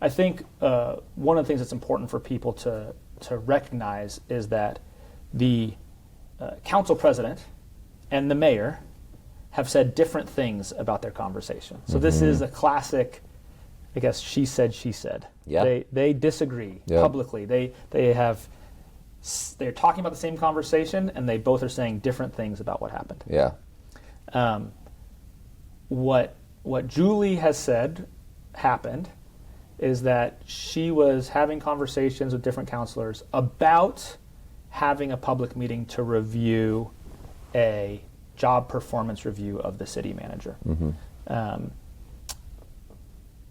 I think one of the things that's important for people to recognize is that the council president and the mayor have said different things about their conversation. So this is a classic, I guess, she said. Yeah. They disagree publicly. They're talking about the same conversation, and they both are saying different things about what happened. Yeah. What Julie has said happened is that she was having conversations with different counselors about having a public meeting to review a job performance review of the city manager,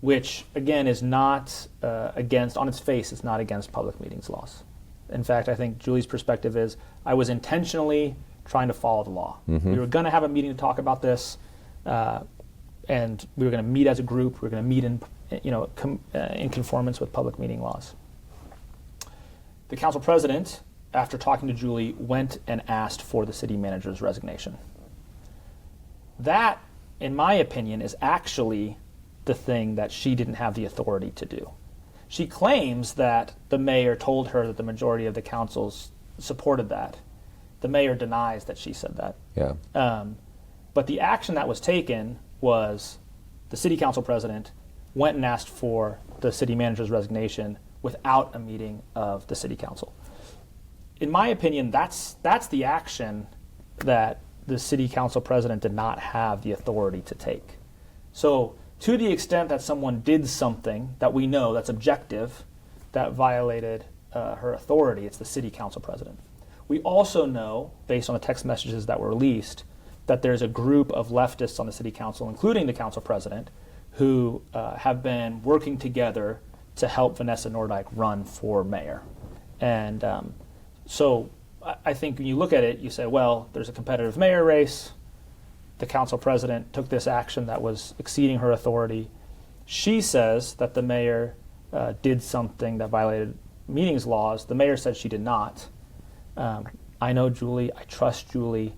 which again is not on its face, it's not against public meetings laws. In fact, I think Julie's perspective is, I was intentionally trying to follow the law. We were going to have a meeting to talk about this, and we were going to meet as a group. We were going to meet in conformance with public meeting laws. The council president, after talking to Julie, went and asked for the city manager's resignation. That, in my opinion, is actually the thing that she didn't have the authority to do. She claims that the mayor told her that the majority of the councils supported that. The mayor denies that she said that. Yeah. But the action that was taken was the city council president went and asked for the city manager's resignation without a meeting of the city council. In my opinion, that's the action that the city council president did not have the authority to take. So to the extent that someone did something that we know that's objective, that violated her authority, it's the city council president. We also know, based on the text messages that were released, that there's a group of leftists on the city council, including the council president, who have been working together to help Vanessa Nordyke run for mayor. And so I think when you look at it, you say, well, there's a competitive mayor race. The council president took this action that was exceeding her authority. She says that the mayor did something that violated meetings laws. The mayor said she did not. I know Julie. I trust Julie.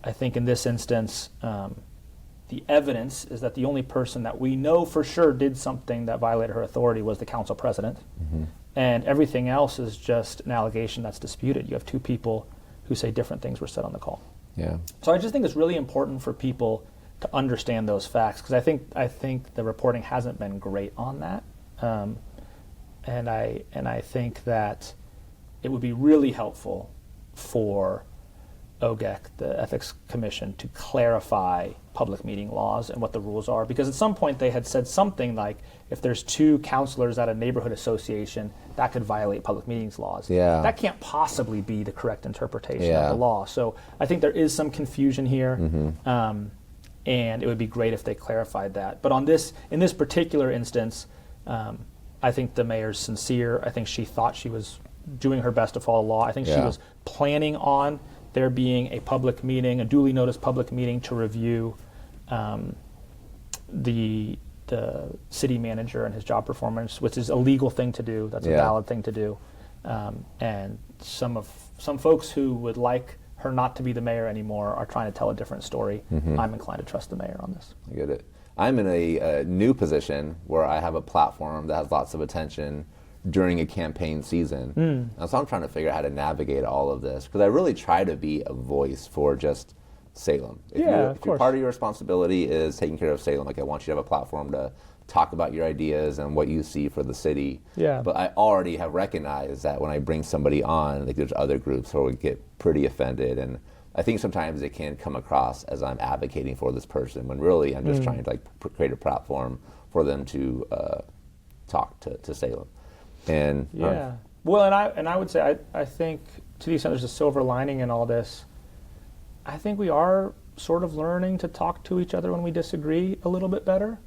I think in this instance, the evidence is that the only person that we know for sure did something that violated her authority was the council president. And everything else is just an allegation that's disputed. You have 2 people who say different things were said on the call. Yeah. So I just think it's really important for people to understand those facts, because I think the reporting hasn't been great on that, and I think that it would be really helpful for OGEC, the Ethics Commission, to clarify public meeting laws and what the rules are, because at some point they had said something like, if there's 2 counselors at a neighborhood association, that could violate public meetings laws. Yeah. That can't possibly be the correct interpretation of the law. So I think there is some confusion here, and it would be great if they clarified that. But in this particular instance, I think the mayor's sincere. I think she thought she was doing her best to follow the law. I think she was planning on there being a public meeting, a duly noticed public meeting to review the the city manager and his job performance, which is a legal thing to do. That's a valid thing to do. And some folks who would like her not to be the mayor anymore are trying to tell a different story. I'm inclined to trust the mayor on this. I get it. I'm in a new position where I have a platform that has lots of attention during a campaign season. And so I'm trying to figure out how to navigate all of this, because I really try to be a voice for just Salem. If part of your responsibility is taking care of Salem, like I want you to have a platform to talk about your ideas and what you see for the city. But I already have recognized that when I bring somebody on, like there's other groups who would get pretty offended, and I think sometimes it can come across as I'm advocating for this person when really I'm just trying to create a platform for them to talk to Salem. And well, and I would say I think to the extent there's a silver lining in all this, I think we are sort of learning to talk to each other when we disagree a little bit better.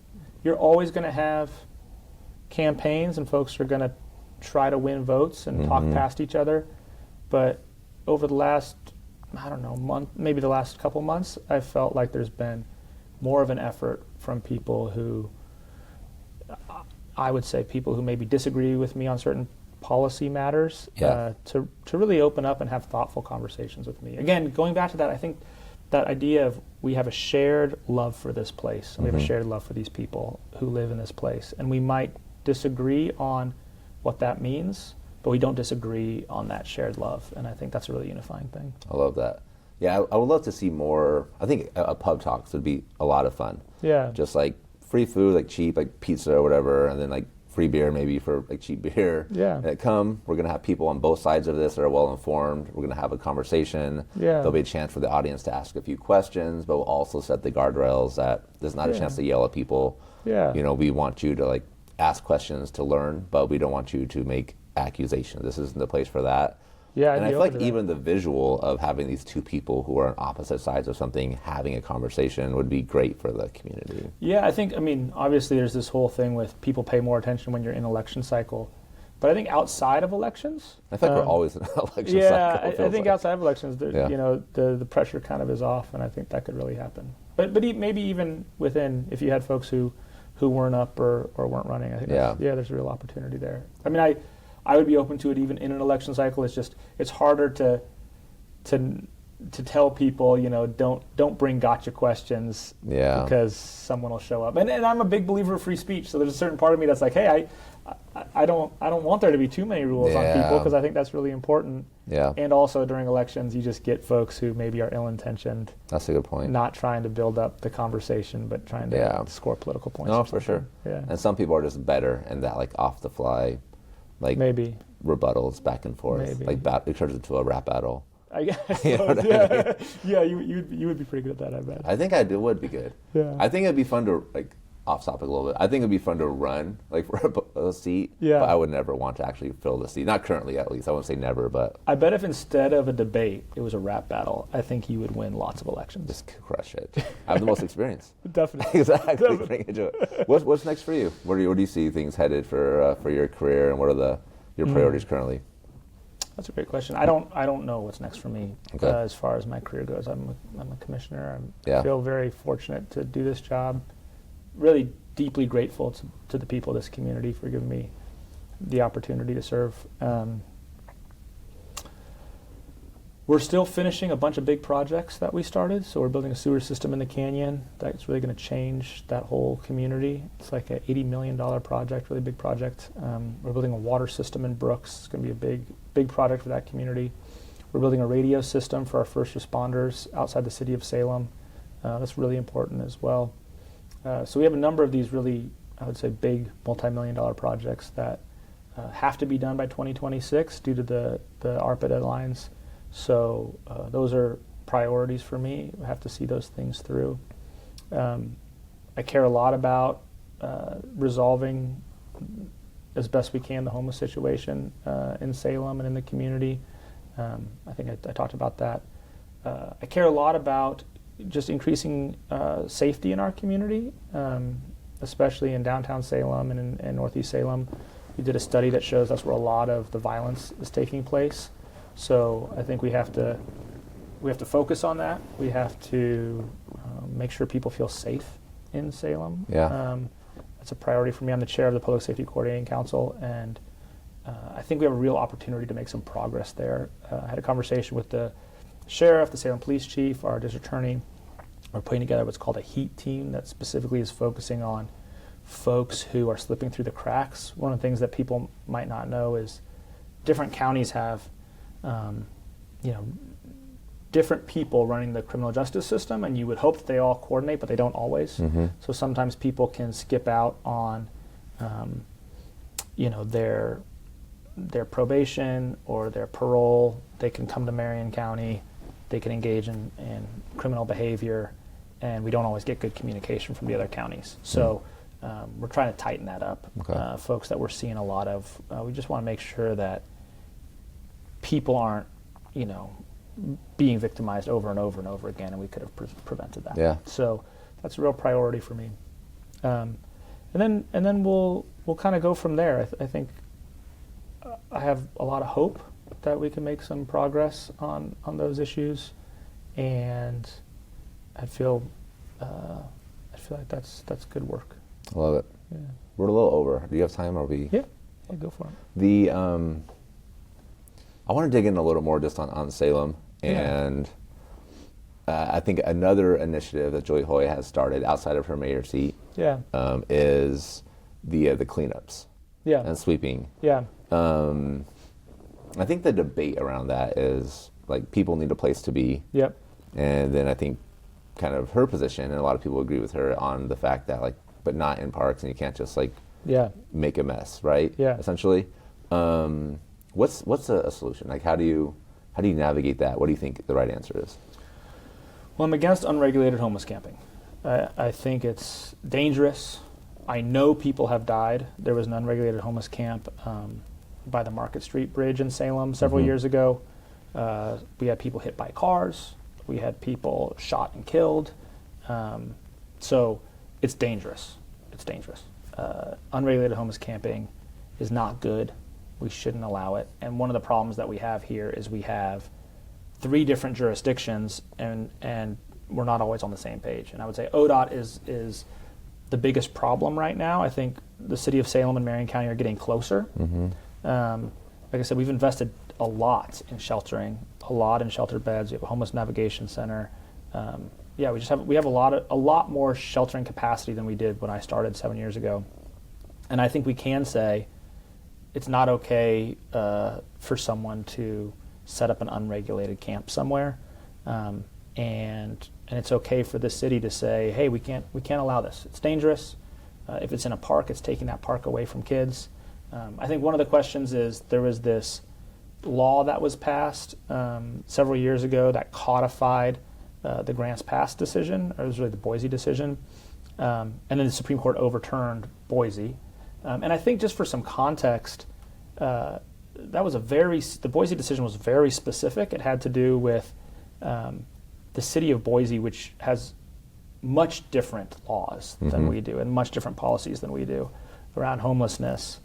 You're always going to have campaigns and folks are going to try to win votes and talk past each other. But over the last, month, maybe the last couple months, I felt like there's been more of an effort from people who, I would say people who maybe disagree with me on certain policy matters, to really open up and have thoughtful conversations with me. Again, going back to that, I think that idea of we have a shared love for this place. We have a shared love for these people who live in this place. And we might disagree on what that means, but we don't disagree on that shared love. And I think that's a really unifying thing. I love that. Yeah, I would love to see more. I think a pub talks would be a lot of fun. Yeah. Just like free food, like cheap, like pizza or whatever, and then like free beer maybe for like cheap beer. Yeah. And we're going to have people on both sides of this that are well informed. We're going to have a conversation. Yeah. There'll be a chance for the audience to ask a few questions, but we'll also set the guardrails that there's not a chance to yell at people. Yeah. We want you to like ask questions to learn, but we don't want you to make accusations. This isn't the place for that. Yeah, and I feel like even the visual of having these two people who are on opposite sides of something having a conversation would be great for the community. Yeah, obviously there's this whole thing with people pay more attention when you're in election cycle. But I think outside of elections... I think we're always in an election cycle. Yeah, I think outside of elections, the pressure kind of is off, and I think that could really happen. But maybe even within, if you had folks who weren't up or weren't running, I think there's a real opportunity there. I mean, I would be open to it even in an election cycle. It's just it's harder to tell people, don't bring gotcha questions because someone will show up. And I'm a big believer of free speech, so there's a certain part of me that's like, hey, I don't want there to be too many rules on people, because I think that's really important. Yeah. And also during elections, you just get folks who maybe are ill-intentioned. That's a good point. Not trying to build up the conversation, but trying to score political points. No, for sure. Yeah. And some people are just better in that, like off the fly. Like maybe rebuttals back and forth, maybe. Like it turns into a rap battle. I guess. You know what I mean? Yeah. You would be pretty good at that, I bet. I think would be good. Yeah. I think it'd be fun to off topic a little bit. I think it'd be fun to run for a seat. Yeah. But I would never want to actually fill the seat. Not currently, at least. I wouldn't say never, but I bet if instead of a debate it was a rap battle, I think you would win lots of elections. Just crush it. I have the most experience. Definitely. Exactly. Definitely. Bring it to it. What's next for you? Where do you see things headed for your career, and what are your priorities currently? That's a great question. I don't know what's next for me as far as my career goes. I'm a commissioner. I feel very fortunate to do this job. Really deeply grateful to the people of this community for giving me the opportunity to serve. We're still finishing a bunch of big projects that we started. So we're building a sewer system in the canyon that's really going to change that whole community. It's like an $80 million project, really big project. We're building a water system in Brooks. It's going to be a big project for that community. We're building a radio system for our first responders outside the city of Salem. That's really important as well. So we have a number of these really, I would say, big multi-million-dollar projects that have to be done by 2026 due to the ARPA deadlines. So those are priorities for me. I have to see those things through. I care a lot about resolving as best we can the homeless situation in Salem and in the community. I think I talked about that. I care a lot about just increasing safety in our community, especially in downtown Salem and in Northeast Salem. We did a study that shows that's where a lot of the violence is taking place. So I think we have to focus on that. We have to make sure people feel safe in Salem. Yeah. That's a priority for me. I'm the chair of the Public Safety Coordinating Council, and I think we have a real opportunity to make some progress there. I had a conversation with the sheriff, the Salem police chief, our district attorney. We're putting together what's called a HEAT team that specifically is focusing on folks who are slipping through the cracks. One of the things that people might not know is different counties have, different people running the criminal justice system, and you would hope that they all coordinate, but they don't always. Mm-hmm. So sometimes people can skip out on, their probation or their parole. They can come to Marion County, they can engage in criminal behavior, and we don't always get good communication from the other counties. So we're trying to tighten that up. Okay. Folks that we're seeing a lot of, we just want to make sure that people aren't, being victimized over and over and over again, and we could have prevented that. Yeah. So that's a real priority for me. And then we'll kind of go from there. I think I have a lot of hope that we can make some progress on those issues, and I feel like that's good work. I love it. Yeah. We're a little over. Do you have time, or we? Yeah, go for it. I want to dig in a little more just on Salem, and I think another initiative that Julie Hoy has started outside of her mayor seat is the cleanups and sweeping. Yeah. I think the debate around that is like people need a place to be. Yep. And then I think kind of her position, and a lot of people agree with her on the fact that but not in parks, and you can't just make a mess, right? Yeah. Essentially. What's a solution? How do you navigate that? What do you think the right answer is? Well, I'm against unregulated homeless camping. I think it's dangerous. I know people have died. There was an unregulated homeless camp by the Market Street Bridge in Salem several years ago. We had people hit by cars. We had people shot and killed. So it's dangerous. It's dangerous. Unregulated homeless camping is not good. We shouldn't allow it. And one of the problems that we have here is we have 3 different jurisdictions, and we're not always on the same page. And I would say ODOT is the biggest problem right now. I think the city of Salem and Marion County are getting closer. Mm-hmm. Like I said, we've invested a lot in sheltering, a lot in shelter beds. We have a homeless navigation center. We have a lot more sheltering capacity than we did when I started 7 years ago. And I think we can say it's not okay for someone to set up an unregulated camp somewhere, and it's okay for the city to say, hey, we can't allow this. It's dangerous. If it's in a park, it's taking that park away from kids. I think one of the questions is there was this law that was passed several years ago that codified the Grants Pass decision, or it was really the Boise decision, and then the Supreme Court overturned Boise. And I think just for some context, the Boise decision was very specific. It had to do with the city of Boise, which has much different laws than we do and much different policies than we do around homelessness.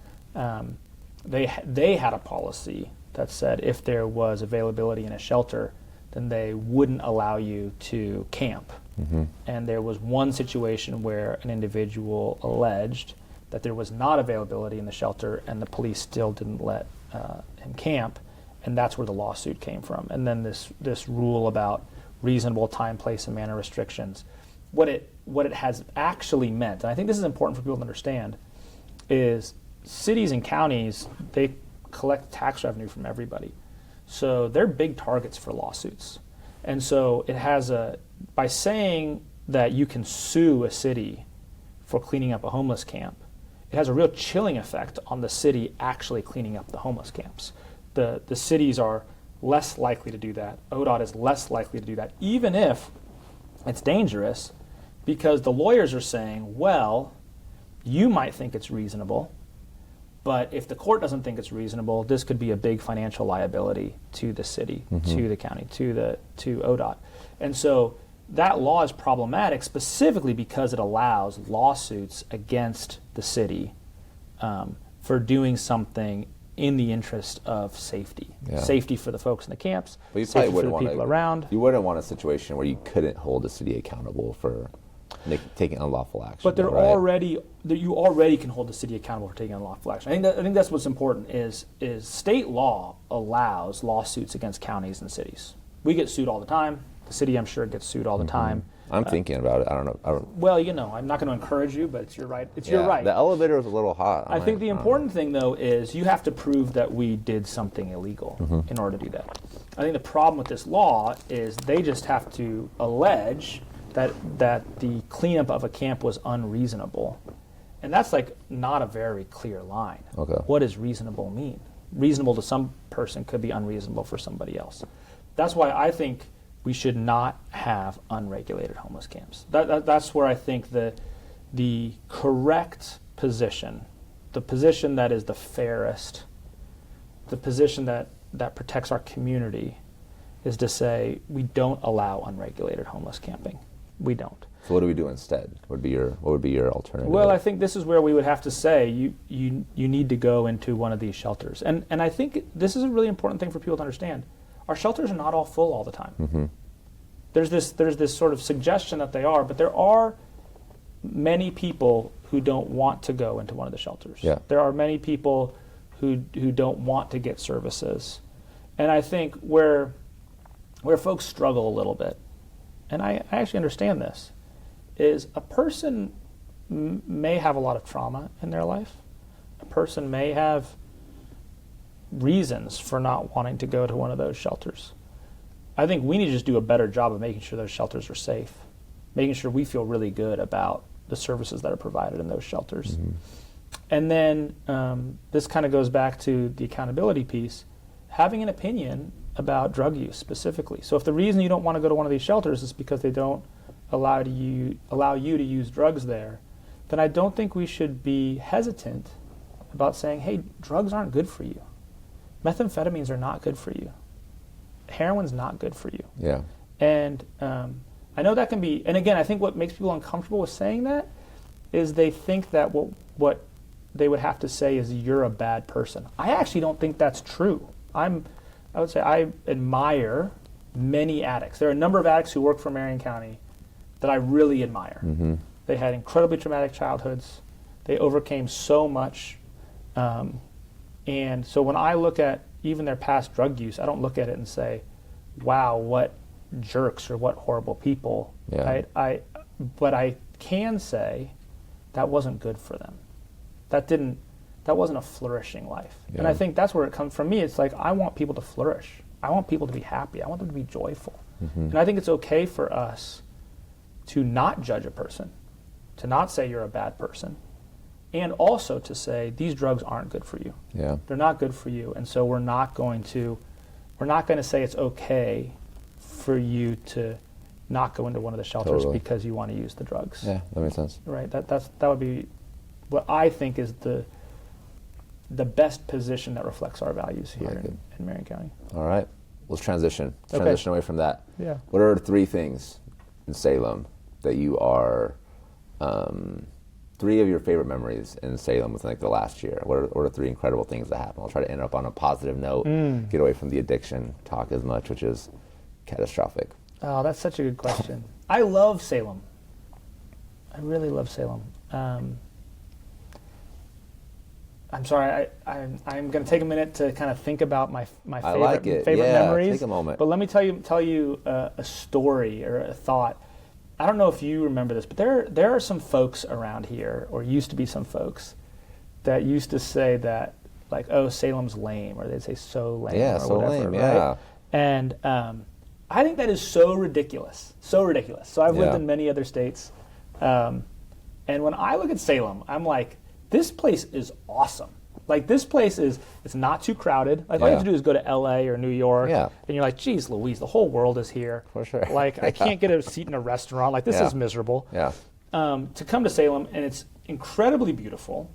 They had a policy that said if there was availability in a shelter, then they wouldn't allow you to camp. Mm-hmm. And there was one situation where an individual alleged that there was not availability in the shelter, and the police still didn't let him camp, and that's where the lawsuit came from. And then this rule about reasonable time, place, and manner restrictions. What it has actually meant, and I think this is important for people to understand, is cities and counties, they collect tax revenue from everybody. So they're big targets for lawsuits. And so it has by saying that you can sue a city for cleaning up a homeless camp, it has a real chilling effect on the city actually cleaning up the homeless camps. The cities are less likely to do that. ODOT is less likely to do that, even if it's dangerous, because the lawyers are saying, well, you might think it's reasonable, but if the court doesn't think it's reasonable, this could be a big financial liability to the city, to the county, to ODOT. And so that law is problematic specifically because it allows lawsuits against the city for doing something in the interest of safety. Yeah. Safety for the folks in the camps, but you safety for the people around. You wouldn't want a situation where you couldn't hold the city accountable for taking unlawful action. But right? you already can hold the city accountable for taking unlawful action. I think that's what's important is state law allows lawsuits against counties and cities. We get sued all the time. The city, I'm sure, gets sued all the time. I'm thinking about it. I don't know. Well, I'm not going to encourage you, but it's your right. It's your right. The elevator is a little hot. I think the important thing, though, is you have to prove that we did something illegal in order to do that. I think the problem with this law is they just have to allege that the cleanup of a camp was unreasonable. And that's not a very clear line. Okay. What does reasonable mean? Reasonable to some person could be unreasonable for somebody else. That's why I think we should not have unregulated homeless camps. That's where I think the correct position, the position that is the fairest, the position that protects our community, is to say we don't allow unregulated homeless camping. We don't. So what do we do instead? What would be your alternative? Well, I think this is where we would have to say you need to go into one of these shelters. And I think this is a really important thing for people to understand. Our shelters are not all full all the time. There's this sort of suggestion that they are, but there are many people who don't want to go into one of the shelters. Yeah. There are many people who don't want to get services. And I think where folks struggle a little bit, and I actually understand this, is a person may have a lot of trauma in their life. A person may have reasons for not wanting to go to one of those shelters. I think we need to just do a better job of making sure those shelters are safe, making sure we feel really good about the services that are provided in those shelters. And then this kind of goes back to the accountability piece, having an opinion about drug use specifically. So if the reason you don't want to go to one of these shelters is because they don't allow you to use drugs there, then I don't think we should be hesitant about saying, hey, drugs aren't good for you. Methamphetamines are not good for you. Heroin's not good for you. Yeah. And I know that can be, and again, I think what makes people uncomfortable with saying that is they think that what they would have to say is you're a bad person. I actually don't think that's true. I would say I admire many addicts. There are a number of addicts who work for Marion County that I really admire. They had incredibly traumatic childhoods. They overcame so much. And so when I look at even their past drug use, I don't look at it and say, wow, what jerks or what horrible people. Yeah. Right? But I can say that wasn't good for them. That wasn't a flourishing life. Yeah. And I think that's where it comes from me. It's like I want people to flourish. I want people to be happy. I want them to be joyful. And I think it's okay for us to not judge a person, to not say you're a bad person, and also to say these drugs aren't good for you. Yeah. They're not good for you, and so we're not going to say it's okay for you to not go into one of the shelters because you want to use the drugs. Yeah, that makes sense. Right. That would be what I think is the best position that reflects our values here in Marion County. All right. Let's transition. Okay. Transition away from that. Yeah. What are 3 things in Salem that you are 3 of your favorite memories in Salem within the last year? What are 3 incredible things that happened? I'll try to end up on a positive note, get away from the addiction talk as much, which is catastrophic. Oh, that's such a good question. I love Salem. I really love Salem. I'm sorry, I'm going to take a minute to kind of think about my favorite memories. Take a moment. But let me tell you a story or a thought. I don't know if you remember this, but there are some folks around here, or used to be some folks, that used to say that, like, oh, Salem's lame, or they'd say so lame, Yeah, or so whatever, lame, right? yeah. And I think that is so ridiculous, so ridiculous. So I've lived in many other states, and when I look at Salem, I'm like, this place is awesome. Like, this place it's not too crowded. Like, all you have to do is go to LA or New York, and you're like, geez Louise, the whole world is here. For sure. Like, I can't get a seat in a restaurant. Like, this is miserable. Yeah. To come to Salem, and it's incredibly beautiful.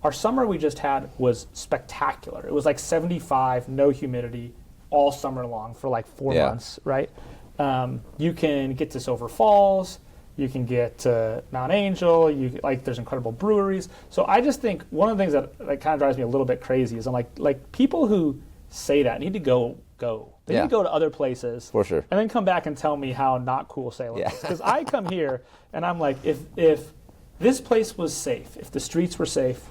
Our summer we just had was spectacular. It was like 75, no humidity, all summer long for like 4 months, right? You can get to Silver Falls. You can get to Mount Angel. There's incredible breweries. So I just think one of the things that kind of drives me a little bit crazy is I'm like people who say that need to go. Then you go to other places. For sure. And then come back and tell me how not cool Salem is. Because I come here and I'm like, if this place was safe, if the streets were safe,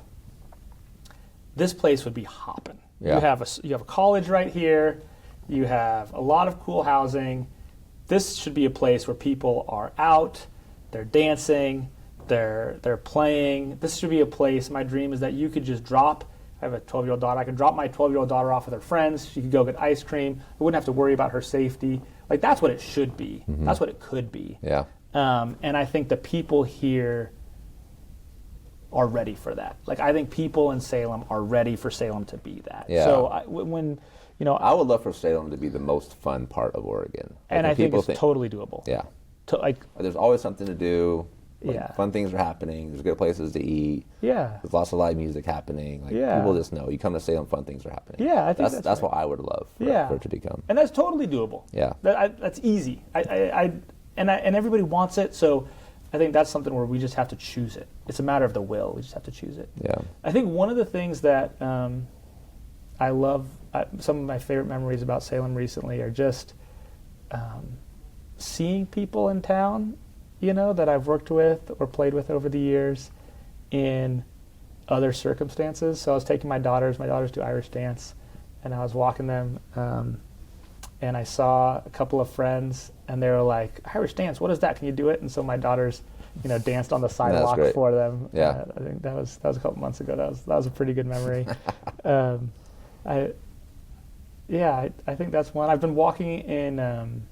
this place would be hopping. Yeah. You have a college right here. You have a lot of cool housing. This should be a place where people are out, they're dancing, they're playing. This should be a place, my dream is that you could just drop, I have a 12-year-old daughter, I could drop my 12-year-old daughter off with her friends, she could go get ice cream, I wouldn't have to worry about her safety. Like, that's what it should be. That's what it could be. Yeah. And I think the people here are ready for that. Like, I think people in Salem are ready for Salem to be that. Yeah. So when I would love for Salem to be the most fun part of Oregon. And I think it's totally doable. Yeah. Like, there's always something to do. Like, yeah. Fun things are happening. There's good places to eat. Yeah. There's lots of live music happening. Like, Yeah. people just know. You come to Salem, fun things are happening. Yeah, I think that's right. what I would love for it to become. And that's totally doable. Yeah. That's easy. And everybody wants it, so I think that's something where we just have to choose it. It's a matter of the will. We just have to choose it. Yeah. I think one of the things that I love, some of my favorite memories about Salem recently are just seeing people in town, that I've worked with or played with over the years in other circumstances. So I was taking my daughters do Irish dance, and I was walking them, and I saw a couple of friends, and they were like, Irish dance, what is that? Can you do it? And so my daughters, danced on the sidewalk for them. Yeah. I think that was a couple months ago. That was a pretty good memory. I think that's one. I've been walking in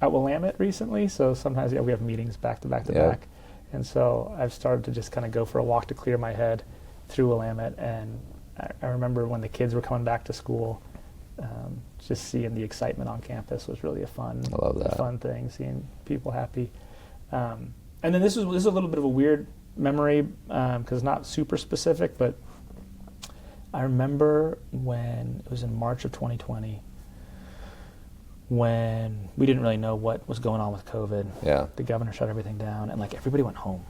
at Willamette recently, so sometimes we have meetings back to back to back, and so I've started to just kind of go for a walk to clear my head through Willamette. And I remember when the kids were coming back to school, just seeing the excitement on campus was really a fun thing. Seeing people happy, and then this is a little bit of a weird memory because it's not super specific, but I remember when it was in March of 2020, when we didn't really know what was going on with COVID. Yeah. The governor shut everything down, and everybody went home.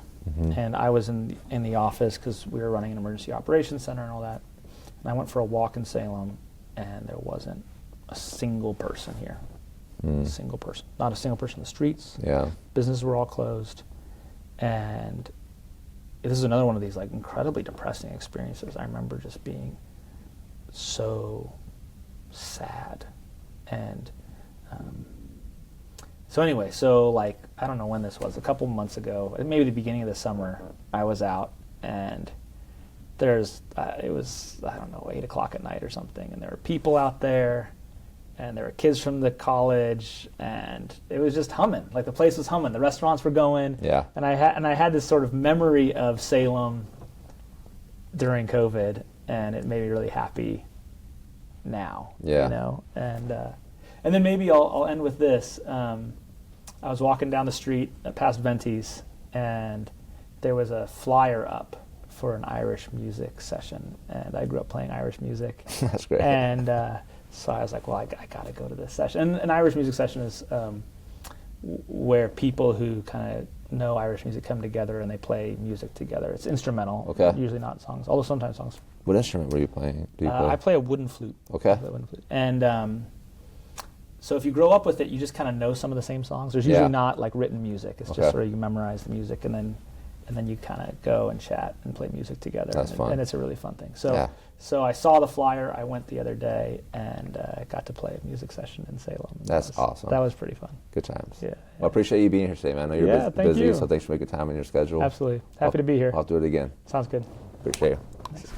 And I was in the office because we were running an emergency operations center and all that. And I went for a walk in Salem, and there wasn't a single person here. A single person. Not a single person in the streets. Yeah. Businesses were all closed. And this is another one of these incredibly depressing experiences. I remember just being so sad. And so anyway, I don't know when this was, a couple months ago, maybe the beginning of the summer, I was out, and it was, 8 o'clock at night or something, and there were people out there, and there were kids from the college, and it was just humming. The place was humming. The restaurants were going. Yeah. And I had this sort of memory of Salem during COVID, and it made me really happy now. Yeah. And then maybe I'll end with this. I was walking down the street past Venti's, and there was a flyer up for an Irish music session, and I grew up playing Irish music. That's great. And so I was like, well, I got to go to this session. And an Irish music session is where people who kind of know Irish music come together and they play music together. It's instrumental, usually not songs, although sometimes songs. What instrument were you playing? I play a wooden flute. Okay. And so if you grow up with it, you just kind of know some of the same songs. There's usually not written music. It's just sort of you memorize the music, and then you kind of go and chat and play music together. That's fun. And it's a really fun thing. So I saw the flyer. I went the other day and got to play a music session in Salem. That's awesome. That was pretty fun. Good times. Yeah. Well, I appreciate you being here today, man. I know you're thank busy, you. so thanks for making time in your schedule. Absolutely. Happy to be here. I'll do it again. Sounds good. Appreciate you. Thanks.